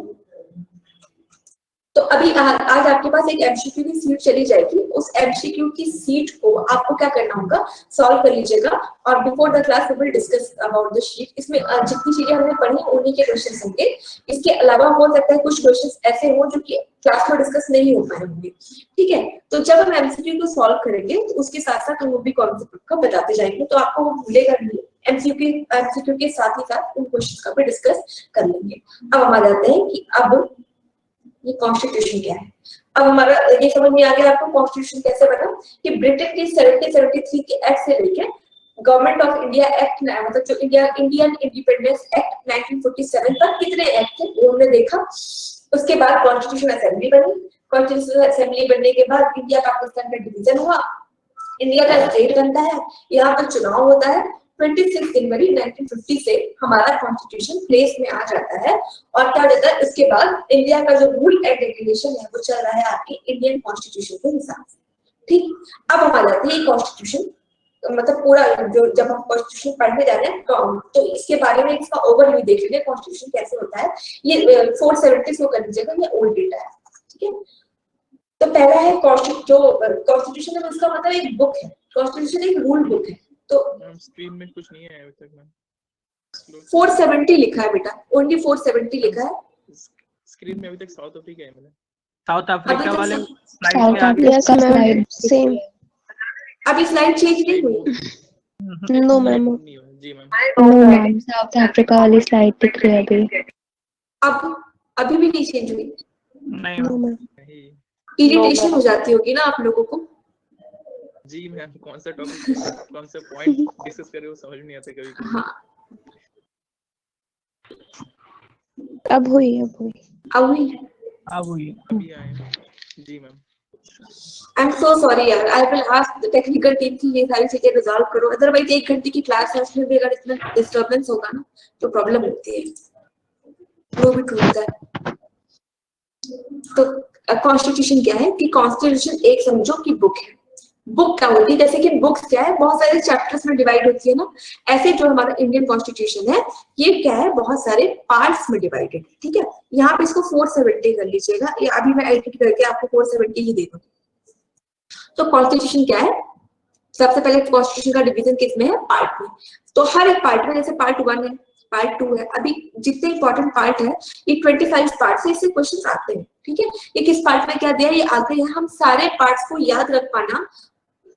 तो अभी आज आपके पास एक एमसीक्यू की सीट चली जाएगी। उस एमसीक्यू की सीट को आपको क्या करना होगा, सॉल्व कर लीजिएगा। और before the class we will discuss about the sheet. इसमें जितनी चीजें हमने पढ़ी उन्हीं के क्वेश्चंस होंगे। इसके अलावा हो सकता है कुछ क्वेश्चंस ऐसे हो जो कि क्लास में डिस्कस नहीं हो पाए होंगे। ठीक है, तो जब हम एमसीक्यू को सॉल्व करेंगे तो उसके साथ साथ हम वो भी कॉन्सेप्ट का बताते जाएंगे, तो आपको वो भूलेगा नहीं। एमसीक्यू के साथ ही साथ उन क्वेश्चंस का भी डिस्कस कर लेंगे। अब हम आ जाते हैं कि अब ये कॉन्स्टिट्यूशन क्या है। अब हमारा ये समझ में आ गया आपको कॉन्स्टिट्यूशन कैसे बना, कि ब्रिटेन के 1773 के एक्ट से लेकर गवर्नमेंट ऑफ इंडिया एक्ट, मतलब जो इंडियन इंडिपेंडेंस एक्ट 1947 तक कितने एक्ट थे वो हमने देखा। उसके बाद कॉन्स्टिट्यूशन असेंबली बनी। कॉन्स्टिट्यूशन असेंबली बनने के बाद इंडिया पाकिस्तान का डिवीजन हुआ, इंडिया का स्टेट बनता है, यहाँ पर चुनाव होता है। 26 जनवरी 1950 से हमारा कॉन्स्टिट्यूशन प्लेस में आ जाता है। और क्या होता है, इसके बाद इंडिया का जो रूल एंड रेगुलेशन है वो चल रहा है आपके इंडियन कॉन्स्टिट्यूशन के हिसाब से। ठीक, अब हम आ जाते हैं कॉन्स्टिट्यूशन, मतलब पूरा जो जब हम कॉन्स्टिट्यूशन पढ़ने जा रहे हैं तो इसके बारे में इसका ओवरव्यू देख लीजिए कॉन्स्टिट्यूशन कैसे होता है। ये 470 को कर लीजिएगा, ये ओल्ड डेटा है। ठीक है, तो पहला है कॉन्स्टिट्यूशन है, उसका मतलब एक बुक है। कॉन्स्टिट्यूशन एक रूल बुक है। तो स्क्रीन में कुछ नहीं है अभी तक मैम। 470 लिखा है बेटा, ओनली 470 लिखा है स्क्रीन में। अभी तक साउथ अफ्रीका है मतलब। साउथ अफ्रीका वाले साउथ अफ्रीका स्लाइड सेम। अभी स्लाइड चेंज नहीं हुई? No ma'am. जी ma'am. No ma'am, South Africa वाली स्लाइड दिख रही है अभी। अब अभी भी नहीं चेंज हुई? नहीं नो मैम। इरिटेशन हो जाती होगी ना आप लोगों को? जी मैम, कौन सा टॉपिक कौन सा पॉइंट डिस्कस कर रहे हो समझ नहीं आता कभी। हाँ, अब हुई अभी आए। जी ma'am. I am so sorry यार, I will ask the technical team की ये सारी चीजें रिजॉल्व करो। अदरवाइज 1 घंटे की क्लास है, उसमें भी अगर इतना डिस्टर्बेंस होगा ना तो प्रॉब्लम होती है। वो भी टूटता है। तो कॉन्स्टिट्यूशन क्या है, कि कॉन्स्टिट्यूशन एक समझो कि बुक है। बुक क्या होती है, जैसे कि बुक्स क्या है, बहुत सारे चैप्टर्स में डिवाइड होती है ना, ऐसे जो हमारा इंडियन कॉन्स्टिट्यूशन है ये क्या है, बहुत सारे पार्ट्स में डिवाइडेड। ठीक है, यहाँ पे इसको 470 कर लीजिएगा, ये अभी मैं एडिट करके आपको 470 ही दे दूंगी। तो कॉन्स्टिट्यूशन क्या है, सबसे पहले कॉन्स्टिट्यूशन का डिवीजन किसमें है, पार्ट में। तो हर एक पार्ट में, जैसे पार्ट 1 है, पार्ट 2 है, अभी जितने इंपॉर्टेंट पार्ट है ये 25 पार्ट से इससे क्वेश्चन आते हैं, ठीक है। ये किस पार्ट में क्या दिया है ये आते हैं। हम सारे पार्ट्स को याद रख पाना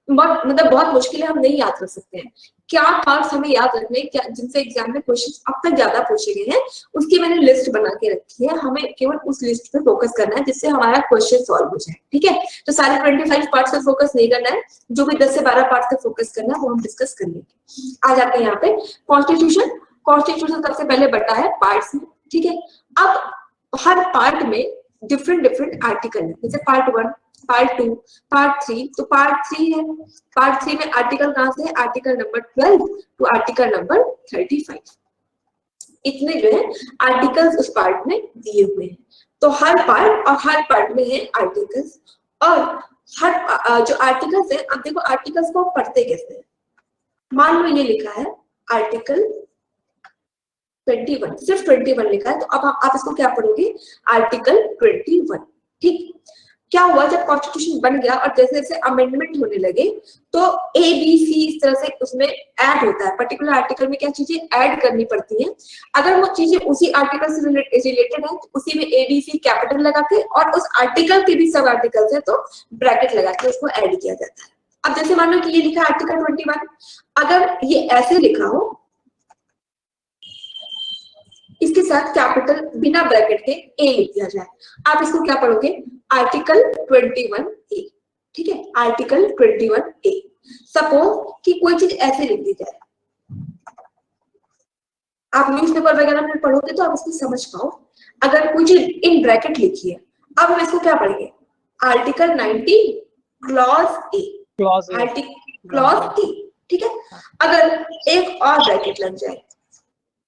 बहुत मुश्किल है, हम नहीं याद रख सकते हैं। क्या पार्ट्स हमें याद रखने, क्या जिनसे एग्जाम में क्वेश्चन अब तक ज्यादा पूछे गए हैं उसकी मैंने लिस्ट बना के रखी है। हमें केवल उस लिस्ट पे फोकस करना है जिससे हमारा क्वेश्चन सॉल्व हो जाए, ठीक है। तो सारे 25 पार्ट्स पे फोकस नहीं करना है, जो भी 10 से 12 पार्ट्स पे फोकस करना है वो हम डिस्कस कर लेंगे। आ जाते हैं यहाँ पे कॉन्स्टिट्यूशन। कॉन्स्टिट्यूशन सबसे पहले बटा है पार्ट्स में, ठीक है। अब हर पार्ट में डिफरेंट आर्टिकल है, जैसे पार्ट 1, पार्ट 2, पार्ट 3। तो पार्ट 3 है, पार्ट 3 में आर्टिकल कहां से है, article number 12 to article number 35। इतने जो है आर्टिकल्स उस पार्ट में दिए हुए हैं। तो हर पार्ट में है आर्टिकल्स, और हर जो आर्टिकल्स है, अब देखो आर्टिकल्स को पढ़ते कैसे हैं। मान लो ये लिखा है आर्टिकल 21, सिर्फ 21 लिखा है, तो अब आप इसको क्या पढ़ोगे, आर्टिकल 21, ठीक। क्या हुआ, जब कॉन्स्टिट्यूशन बन गया और जैसे जैसे अमेंडमेंट होने लगे तो ए बी सी इस तरह से उसमें ऐड होता है। पर्टिकुलर आर्टिकल में क्या चीजें ऐड करनी पड़ती हैं, अगर वो चीजें उसी आर्टिकल से रिलेटेड है तो उसी में ए बी सी कैपिटल लगा के, और उस आर्टिकल के भी सब आर्टिकल्स है तो ब्रैकेट लगा के उसको ऐड किया जाता है। अब जैसे मान लो कि ये लिखा है आर्टिकल 21, अगर ये ऐसे लिखा हो, इसके साथ कैपिटल बिना ब्रैकेट के ए लिख दिया जाए, आप इसको क्या पढ़ोगे, आर्टिकल 21A, ठीक है, आर्टिकल 21A। सपोज कि कोई चीज ऐसे लिख दी जाए, आप न्यूज़पेपर वगैरह में पढ़ोगे तो आप इसको समझ पाओ। अगर कोई चीज इन ब्रैकेट लिखी है, अब हम इसको क्या पढ़ेंगे, article 90 clause A, clause A, ठीक है। अगर एक और ब्रैकेट लग जाए,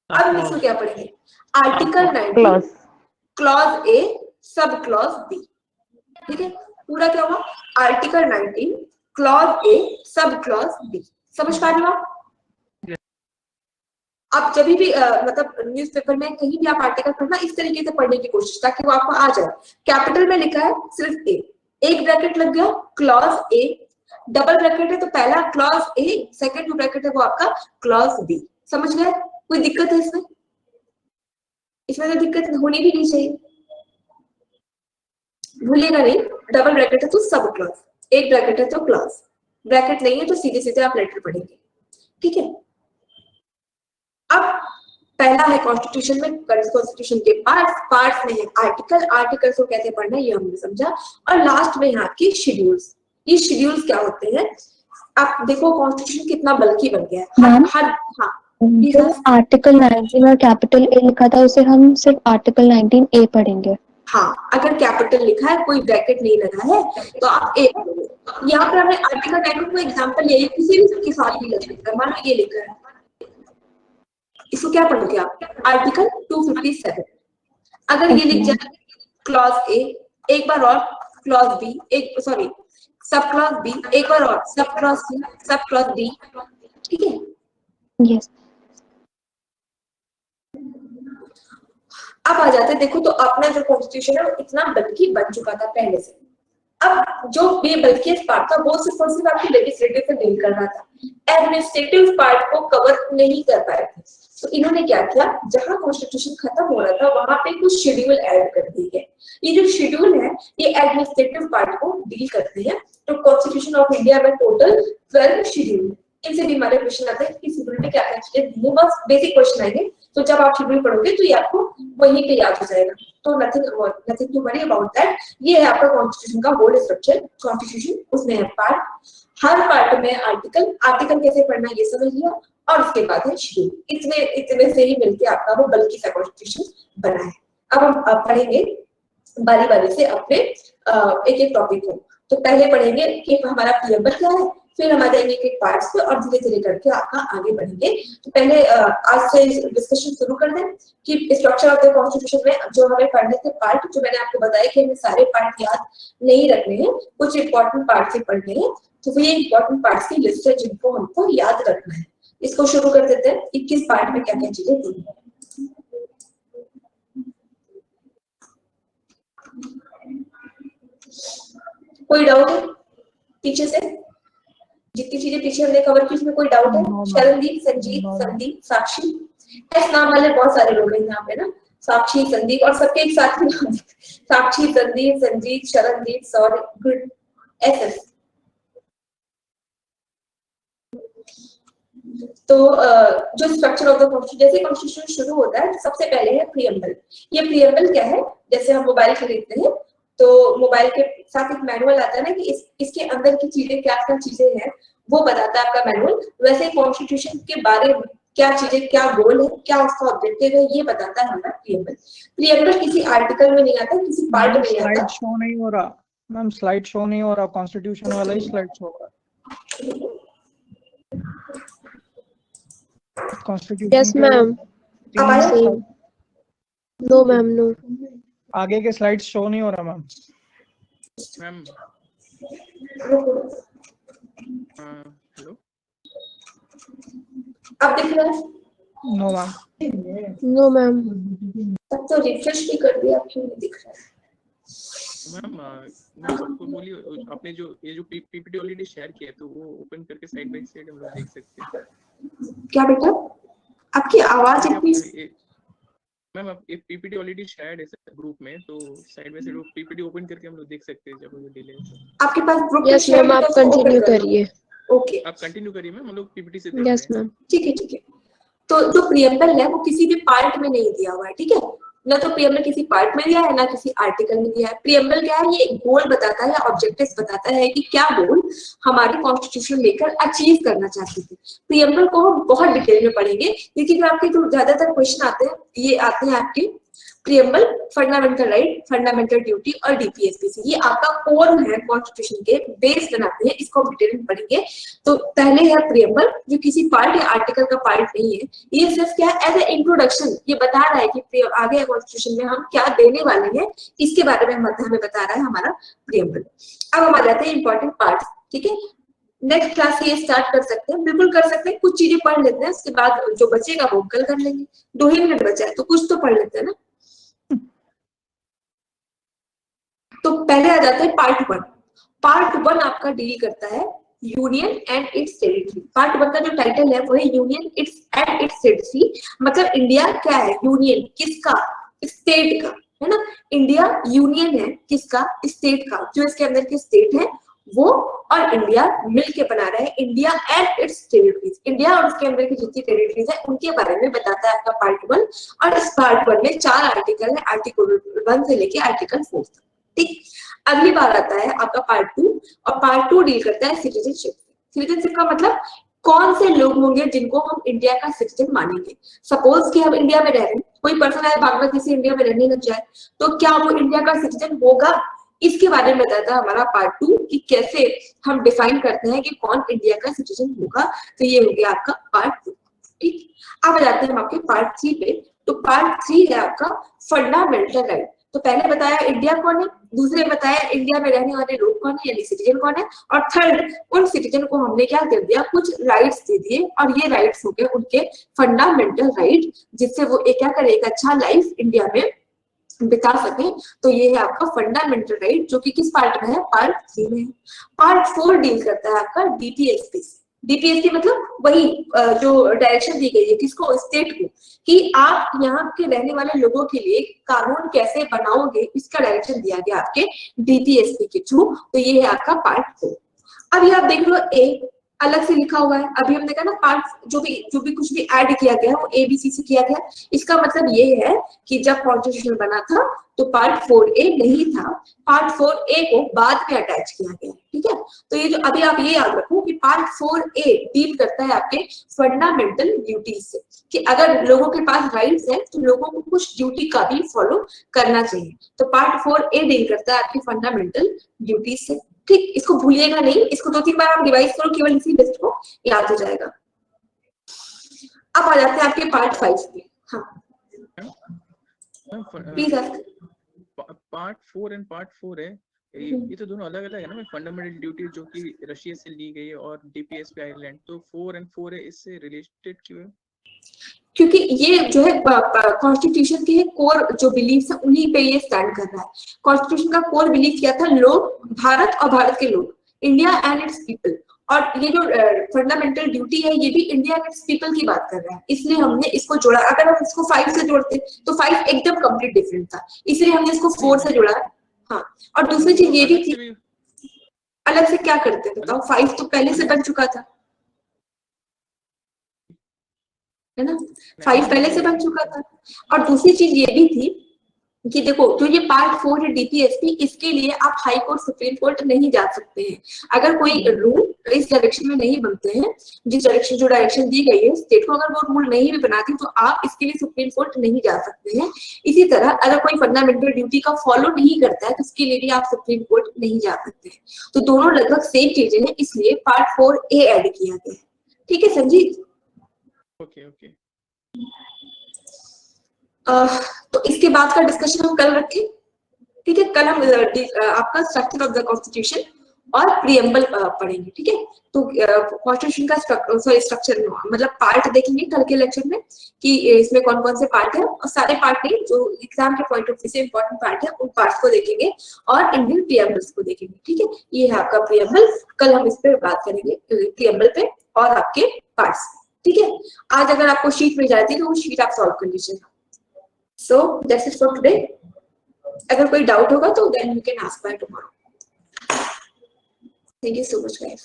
अब हम इसको क्या पढ़ेंगे, article 90 clause A sub clause B, ठीक है। पूरा क्या हुआ, article 19 clause A sub clause B. समझ पा रहे हो आप जब भी मतलब न्यूज़पेपर में कहीं भी आप आर्टिकल पढ़ना, इस तरीके से पढ़ने की कोशिश, ताकि वो आपको आ जाए। कैपिटल में लिखा है सिर्फ ए, एक ब्रैकेट लग गया क्लॉज ए, डबल ब्रैकेट है तो पहला क्लॉज ए, सेकंड जो ब्रैकेट है वो आपका क्लॉज बी। समझ गए, कोई दिक्कत है इसमें? इसमें तो दिक्कत होनी भी नहीं चाहिए, भूलिएगा नहीं। डबल ब्रैकेट है तो सब क्लॉज, एक ब्रैकेट है तो क्लॉज, ब्रैकेट नहीं है तो सीधे सीधे आप लेटर पढ़ेंगे, ठीक है। अब पहला है कॉन्स्टिट्यूशन में, कॉन्स्टिट्यूशन के पार्ट्स में है आर्टिकल, आर्टिकल्स को कैसे पढ़ना है ये हमने समझा। और लास्ट में है आपके शेड्यूल्स। ये शेड्यूल्स क्या होते हैं, आप देखो कॉन्स्टिट्यूशन कितना बल्कि बन गया है। हर हाँ, जो आर्टिकल 19 और कैपिटल ए लिखा था उसे हम सिर्फ आर्टिकल 19A पढ़ेंगे। हाँ, अगर कैपिटल लिखा है, कोई ब्रैकेट नहीं लगा है तो आप ए पढ़ोगे। यहाँ पे हमने आर्टिकल 19 को एग्जांपल ले, किसी भी के साथ भी लग सकता है। मान लो ये लिखा है, इसको क्या पढ़ोगे आप, आर्टिकल 257। अगर ये लिख जाए क्लॉज ए, एक बार और क्लॉज बी, एक सॉरी सब क्लॉज बी, एक बार और sub clause C, sub clause D, ठीक है। यस। अब आ जाते हैं, देखो तो अपना जो कॉन्स्टिट्यूशन है वो इतना बल्कि बन चुका था पहले से। अब जो ये बल्कि पार्ट था वो सिर्फ और सिर्फ आपकी लेजिस्लेटिव से डील कर रहा था, एडमिनिस्ट्रेटिव पार्ट को कवर नहीं कर पाए थे। तो इन्होंने क्या किया, जहां कॉन्स्टिट्यूशन खत्म हो रहा था वहां पे कुछ शेड्यूल ऐड कर दिए। ये जो शेड्यूल है ये एडमिनिस्ट्रेटिव पार्ट को डील करते हैं। तो कॉन्स्टिट्यूशन ऑफ इंडिया में टोटल 12 शेड्यूल, इनसे भी हमारे क्वेश्चन आते हैं कि शेड्यूल में क्या क्या चीजें दी है, बस बेसिक क्वेश्चन आएंगे। तो जब आप शेड्यूल पढ़ोगे तो ये आपको वहीं पे याद हो जाएगा, तो nothing to worry about that. ये है आपका कॉन्स्टिट्यूशन का होल स्ट्रक्चर। कॉन्स्टिट्यूशन उसमें है पार्ट, हर पार्ट में आर्टिकल, आर्टिकल कैसे पढ़ना ये समझ लिया, और उसके बाद है शेड्यूल। इतने से ही मिलके आपका वो बल्कि सा कॉन्स्टिट्यूशन बना है। अब हम पढ़ेंगे बारी बारी से अपने एक एक टॉपिक को। तो पहले पढ़ेंगे कि हमारा प्रीएम्बल क्या है, फिर हम आ जाएंगे एक पार्ट्स पे और धीरे धीरे करके आपका आगे बढ़ेंगे। तो पहले आज से डिस्कशन शुरू कर दें कि स्ट्रक्चर ऑफ द कॉन्स्टिट्यूशन में जो हमें पढ़ने थे पार्ट, जो मैंने आपको बताया कि हमें सारे पार्ट याद नहीं रखने हैं, कुछ इंपॉर्टेंट पार्ट से पढ़ने हैं। तो ये इंपॉर्टेंट पार्ट्स की लिस्ट है जिनको हमको याद रखना है। इसको शुरू कर देते हैं, 21 पार्ट में क्या क्या चीजें दी है। कोई डाउट है पीछे से? जितनी चीजें पीछे हमने कवर की उसमें कोई डाउट है? No, ma'am. Sharandeep, Sanjeet, No, ma'am. Sandeep, साक्षी, इस नाम वाले बहुत सारे लोग हैं यहाँ पे ना, साक्षी, संदीप, और सबके एक साथ ही नाम Sakshi, Sandeep, Sanjeet, Sharandeep, sorry, good, SS. तो जो स्ट्रक्चर ऑफ द कॉन्स्टिट्यूशन, जैसे कॉन्स्टिट्यूशन शुरू होता है सबसे पहले है प्रीएम्बल। ये प्रीएम्बल क्या है? जैसे हम मोबाइल खरीदते हैं तो मोबाइल के साथ एक मैनुअल आता है ना कि इसके अंदर की चीजें क्या क्या चीजें हैं वो बताता है आपका मैनुअल। वैसे कॉन्स्टिट्यूशन के बारे में क्या चीजें, क्या गोल है, क्या उसका ऑब्जेक्टिव है, ये बताता है हमारा प्रीएम्बल। प्रीएम्बल किसी आर्टिकल में नहीं आता, किसी पार्ट में नहीं आता। स्लाइड शो नहीं हो रहा मैम, स्लाइड शो नहीं हो रहा, कॉन्स्टिट्यूशन वाला ही स्लाइड शो हो रहा है। Constitution yes ma'am, no ma'am, no. आगे के स्लाइड शो नहीं हो रहा मैम। मैम हेलो, अब दिख रहा है? No ma'am. No ma'am. तब तो रिफ्रेश भी कर दिया, क्यों नहीं दिख रहा है? मैम सबको बोलिए, आपने जो ये जो पीपीटी ऑलरेडी शेयर किया है तो वो ओपन करके साइड बाय साइड हम लोग देख सकते हैं। क्या बेटा, आपकी आवाज इतनी, मैम आप एक पीपीटी ऑलरेडी शेयर्ड है ग्रुप में, तो साइड बाय साइड वो पीपीटी ओपन करके हम लोग देख सकते हैं जब वो डिले है। आपके पास ग्रुप? यस मैम, आप कंटिन्यू करिए। ओके, आप कंटिन्यू करिए मैम, हम लोग पीपीटी से देख रहे हैं। Yes ma'am. ठीक है ठीक है। तो जो प्रीएम्बल है वो किसी भी पार्ट में नहीं दिया हुआ है, ठीक है? ना तो प्रीएम्बल किसी पार्ट में दिया है, ना किसी आर्टिकल में दिया है। प्रीएम्बल क्या है? ये एक गोल बताता है या ऑब्जेक्टिव्स बताता है कि क्या गोल हमारी कॉन्स्टिट्यूशन लेकर अचीव करना चाहते थे। प्रीएम्बल को हम बहुत डिटेल में पढ़ेंगे क्योंकि आपके जो ज्यादातर क्वेश्चन आते हैं ये आते हैं आपके preamble, fundamental right, fundamental duty और डीपीएसपीसी। ये आपका कोर है कॉन्स्टिट्यूशन के, बेस बनाते हैं, इसको हम डिटेल में पढ़ेंगे। तो पहले है प्रीएम्बल, जो किसी पार्ट या आर्टिकल का पार्ट नहीं है। ये सिर्फ क्या है? एज ए इंट्रोडक्शन ये बता रहा है कि आगे कॉन्स्टिट्यूशन में हम क्या देने वाले हैं, इसके बारे में हमें बता रहा है हमारा प्रीएम्बल। अब हम आ जाते हैं इंपॉर्टेंट पार्ट, ठीक है? नेक्स्ट क्लास से ये स्टार्ट कर सकते हैं, बिल्कुल कर सकते हैं। कुछ चीजें पढ़ लेते हैं, उसके बाद जो बचेगा वो कल कर लेंगे। 2 ही मिनट बचा है तो कुछ तो पढ़ लेते हैं ना। तो पहले आ जाते हैं पार्ट 1। पार्ट 1 आपका डील करता है union and it's territory. Part 1 का जो टाइटल है वो है union it's and it's territory. मतलब इंडिया क्या है? यूनियन किसका? स्टेट का, है ना? इंडिया यूनियन है किसका? स्टेट का। जो इसके अंदर के स्टेट है वो और इंडिया मिलके बना रहे हैं India and it's territories. India और उसके अंदर की जितनी टेरिटरीज है उनके बारे में बताता है आपका पार्ट 1। और इस पार्ट 1 में 4 आर्टिकल है, आर्टिकल 1 से लेके आर्टिकल 4 तक, ठीक? अगली बार आता है आपका पार्ट 2, और पार्ट 2 डील करता है सिटीजनशिप। सिटीजनशिप का मतलब कौन से लोग होंगे जिनको हम इंडिया का सिटीजन मानेंगे। सपोज कि हम इंडिया में रह रहे हैं, कोई पर्सन आए बांग्लादेश से इंडिया में रहने लग जाए, तो क्या वो इंडिया का सिटीजन होगा? इसके बारे में बताता है हमारा पार्ट 2 कि कैसे हम डिफाइन करते हैं कि कौन इंडिया का सिटीजन होगा। तो ये हो गया आपका पार्ट 2, ठीक? अब आ जाते हैं हम आपके पार्ट 3 पे। तो पार्ट 3 है आपका फंडामेंटल राइट। तो पहले बताया इंडिया कौन है, दूसरे बताया इंडिया में रहने वाले लोग कौन है यानी सिटीजन कौन है, और थर्ड उन सिटीजन को हमने क्या कर दिया? कुछ राइट्स दे दिए, और ये राइट्स हो गए उनके फंडामेंटल राइट, जिससे वो एक क्या करे? एक अच्छा लाइफ इंडिया में बिता सके। तो ये है आपका फंडामेंटल राइट, जो कि किस पार्ट में है? पार्ट 3 में है। पार्ट 4 डील करता है आपका डीपीएसपी। डीपीएसपी मतलब वही जो डायरेक्शन दी गई है किसको? स्टेट को, कि आप यहाँ के रहने वाले लोगों के लिए कानून कैसे बनाओगे, इसका डायरेक्शन दिया गया आपके डीपीएसपी के थ्रू। तो ये है आपका पार्ट 4। अभी आप देख लो ए अलग से लिखा हुआ है। अभी हमने कहा ना पार्ट जो भी कुछ भी ऐड किया गया है वो एबीसी से किया गया। इसका मतलब ये है कि जब कॉन्स्टिट्यूशन बना था तो पार्ट 4A नहीं था, पार्ट 4A को बाद में अटैच किया गया, ठीक है? तो ये जो अभी आप ये याद रखो कि पार्ट 4A डील करता है आपके फंडामेंटल ड्यूटीज से, कि अगर लोगों के पास राइट्स है तो लोगों को कुछ ड्यूटी का भी फॉलो करना चाहिए। तो पार्ट 4A डील करता है आपकी फंडामेंटल ड्यूटीज से, ठीक? इसको भूलिएगा नहीं, इसको 2-3 बार आप रिवाइज करो, केवल इसी लिस्ट को याद हो जाएगा। अब आ जाते हैं आपके पार्ट 5 पे। हाँ प्लीज पार्ट 4 एंड पार्ट 4 है, ये तो दोनों अलग अलग है ना। फंडामेंटल ड्यूटी जो कि रशिया से ली गई है और डीपीएसपी आयरलैंड, तो 4 एंड 4 है, इससे रिलेटेड क्यों है? क्योंकि ये जो है कॉन्स्टिट्यूशन के कोर जो बिलीफ्स है उन्हीं पे ये स्टैंड कर रहा है। कॉन्स्टिट्यूशन का कोर बिलीफ क्या था? लोग, भारत और भारत के लोग, इंडिया एंड इट्स पीपल, और ये जो फंडामेंटल ड्यूटी है ये भी इंडियन पीपल की बात कर रहा है, इसलिए हमने इसको जोड़ा। अगर हम इसको 5 से जोड़ते तो 5 एकदम कंप्लीट डिफरेंट था, इसलिए हमने इसको 4 से जोड़ा है। हाँ, और दूसरी चीज ये भी थी, अलग से क्या करते बताओ, 5 तो पहले से बन चुका था, है ना, 5 पहले से बन चुका था। और दूसरी चीज ये भी थी कि देखो जो ये पार्ट 4 है डीपीएसपी, इसके लिए आप हाई कोर्ट सुप्रीम कोर्ट नहीं जा सकते हैं। अगर कोई रूल इस डायरेक्शन में नहीं बनते हैं, जिस डायरेक्शन जो डायरेक्शन दी गई है स्टेट को, अगर वो रूल नहीं भी बनाती तो आप इसके लिए सुप्रीम कोर्ट नहीं जा सकते हैं। इसी तरह अगर कोई फंडामेंटल ड्यूटी का फॉलो नहीं करता है तो उसके लिए भी आप सुप्रीम कोर्ट नहीं जा सकते हैं। तो दोनों लगभग सेम चीजें हैं, इसलिए पार्ट 4A ऐड किया गया है। ठीक है संजीत? Okay okay. तो इसके बाद का डिस्कशन हम कल रखें, ठीक है? कल हम आपका स्ट्रक्चर ऑफ द कॉन्स्टिट्यूशन और प्रीएम्बल पढ़ेंगे, ठीक है? तो कॉन्स्टिट्यूशन का स्ट्रक्चर मतलब पार्ट देखेंगे कल के लेक्चर में कि इसमें कौन कौन से पार्ट है, और सारे पार्ट नहीं, जो एग्जाम के पॉइंट ऑफ व्यू से इंपॉर्टेंट पार्ट है उन पार्ट्स को देखेंगे और इंडियन प्रीएम्बल्स को देखेंगे, ठीक है? ये है आपका प्रीएम्बल, कल हम इस पे बात करेंगे प्रीएम्बल पे और आपके पार्ट्स, ठीक है? आज अगर आपको शीट मिल जाती है तो वो शीट आप सॉल्व कर लीजिएगा। So that's it for today. अगर कोई डाउट होगा तो then you can ask by tomorrow. Thank you so much guys.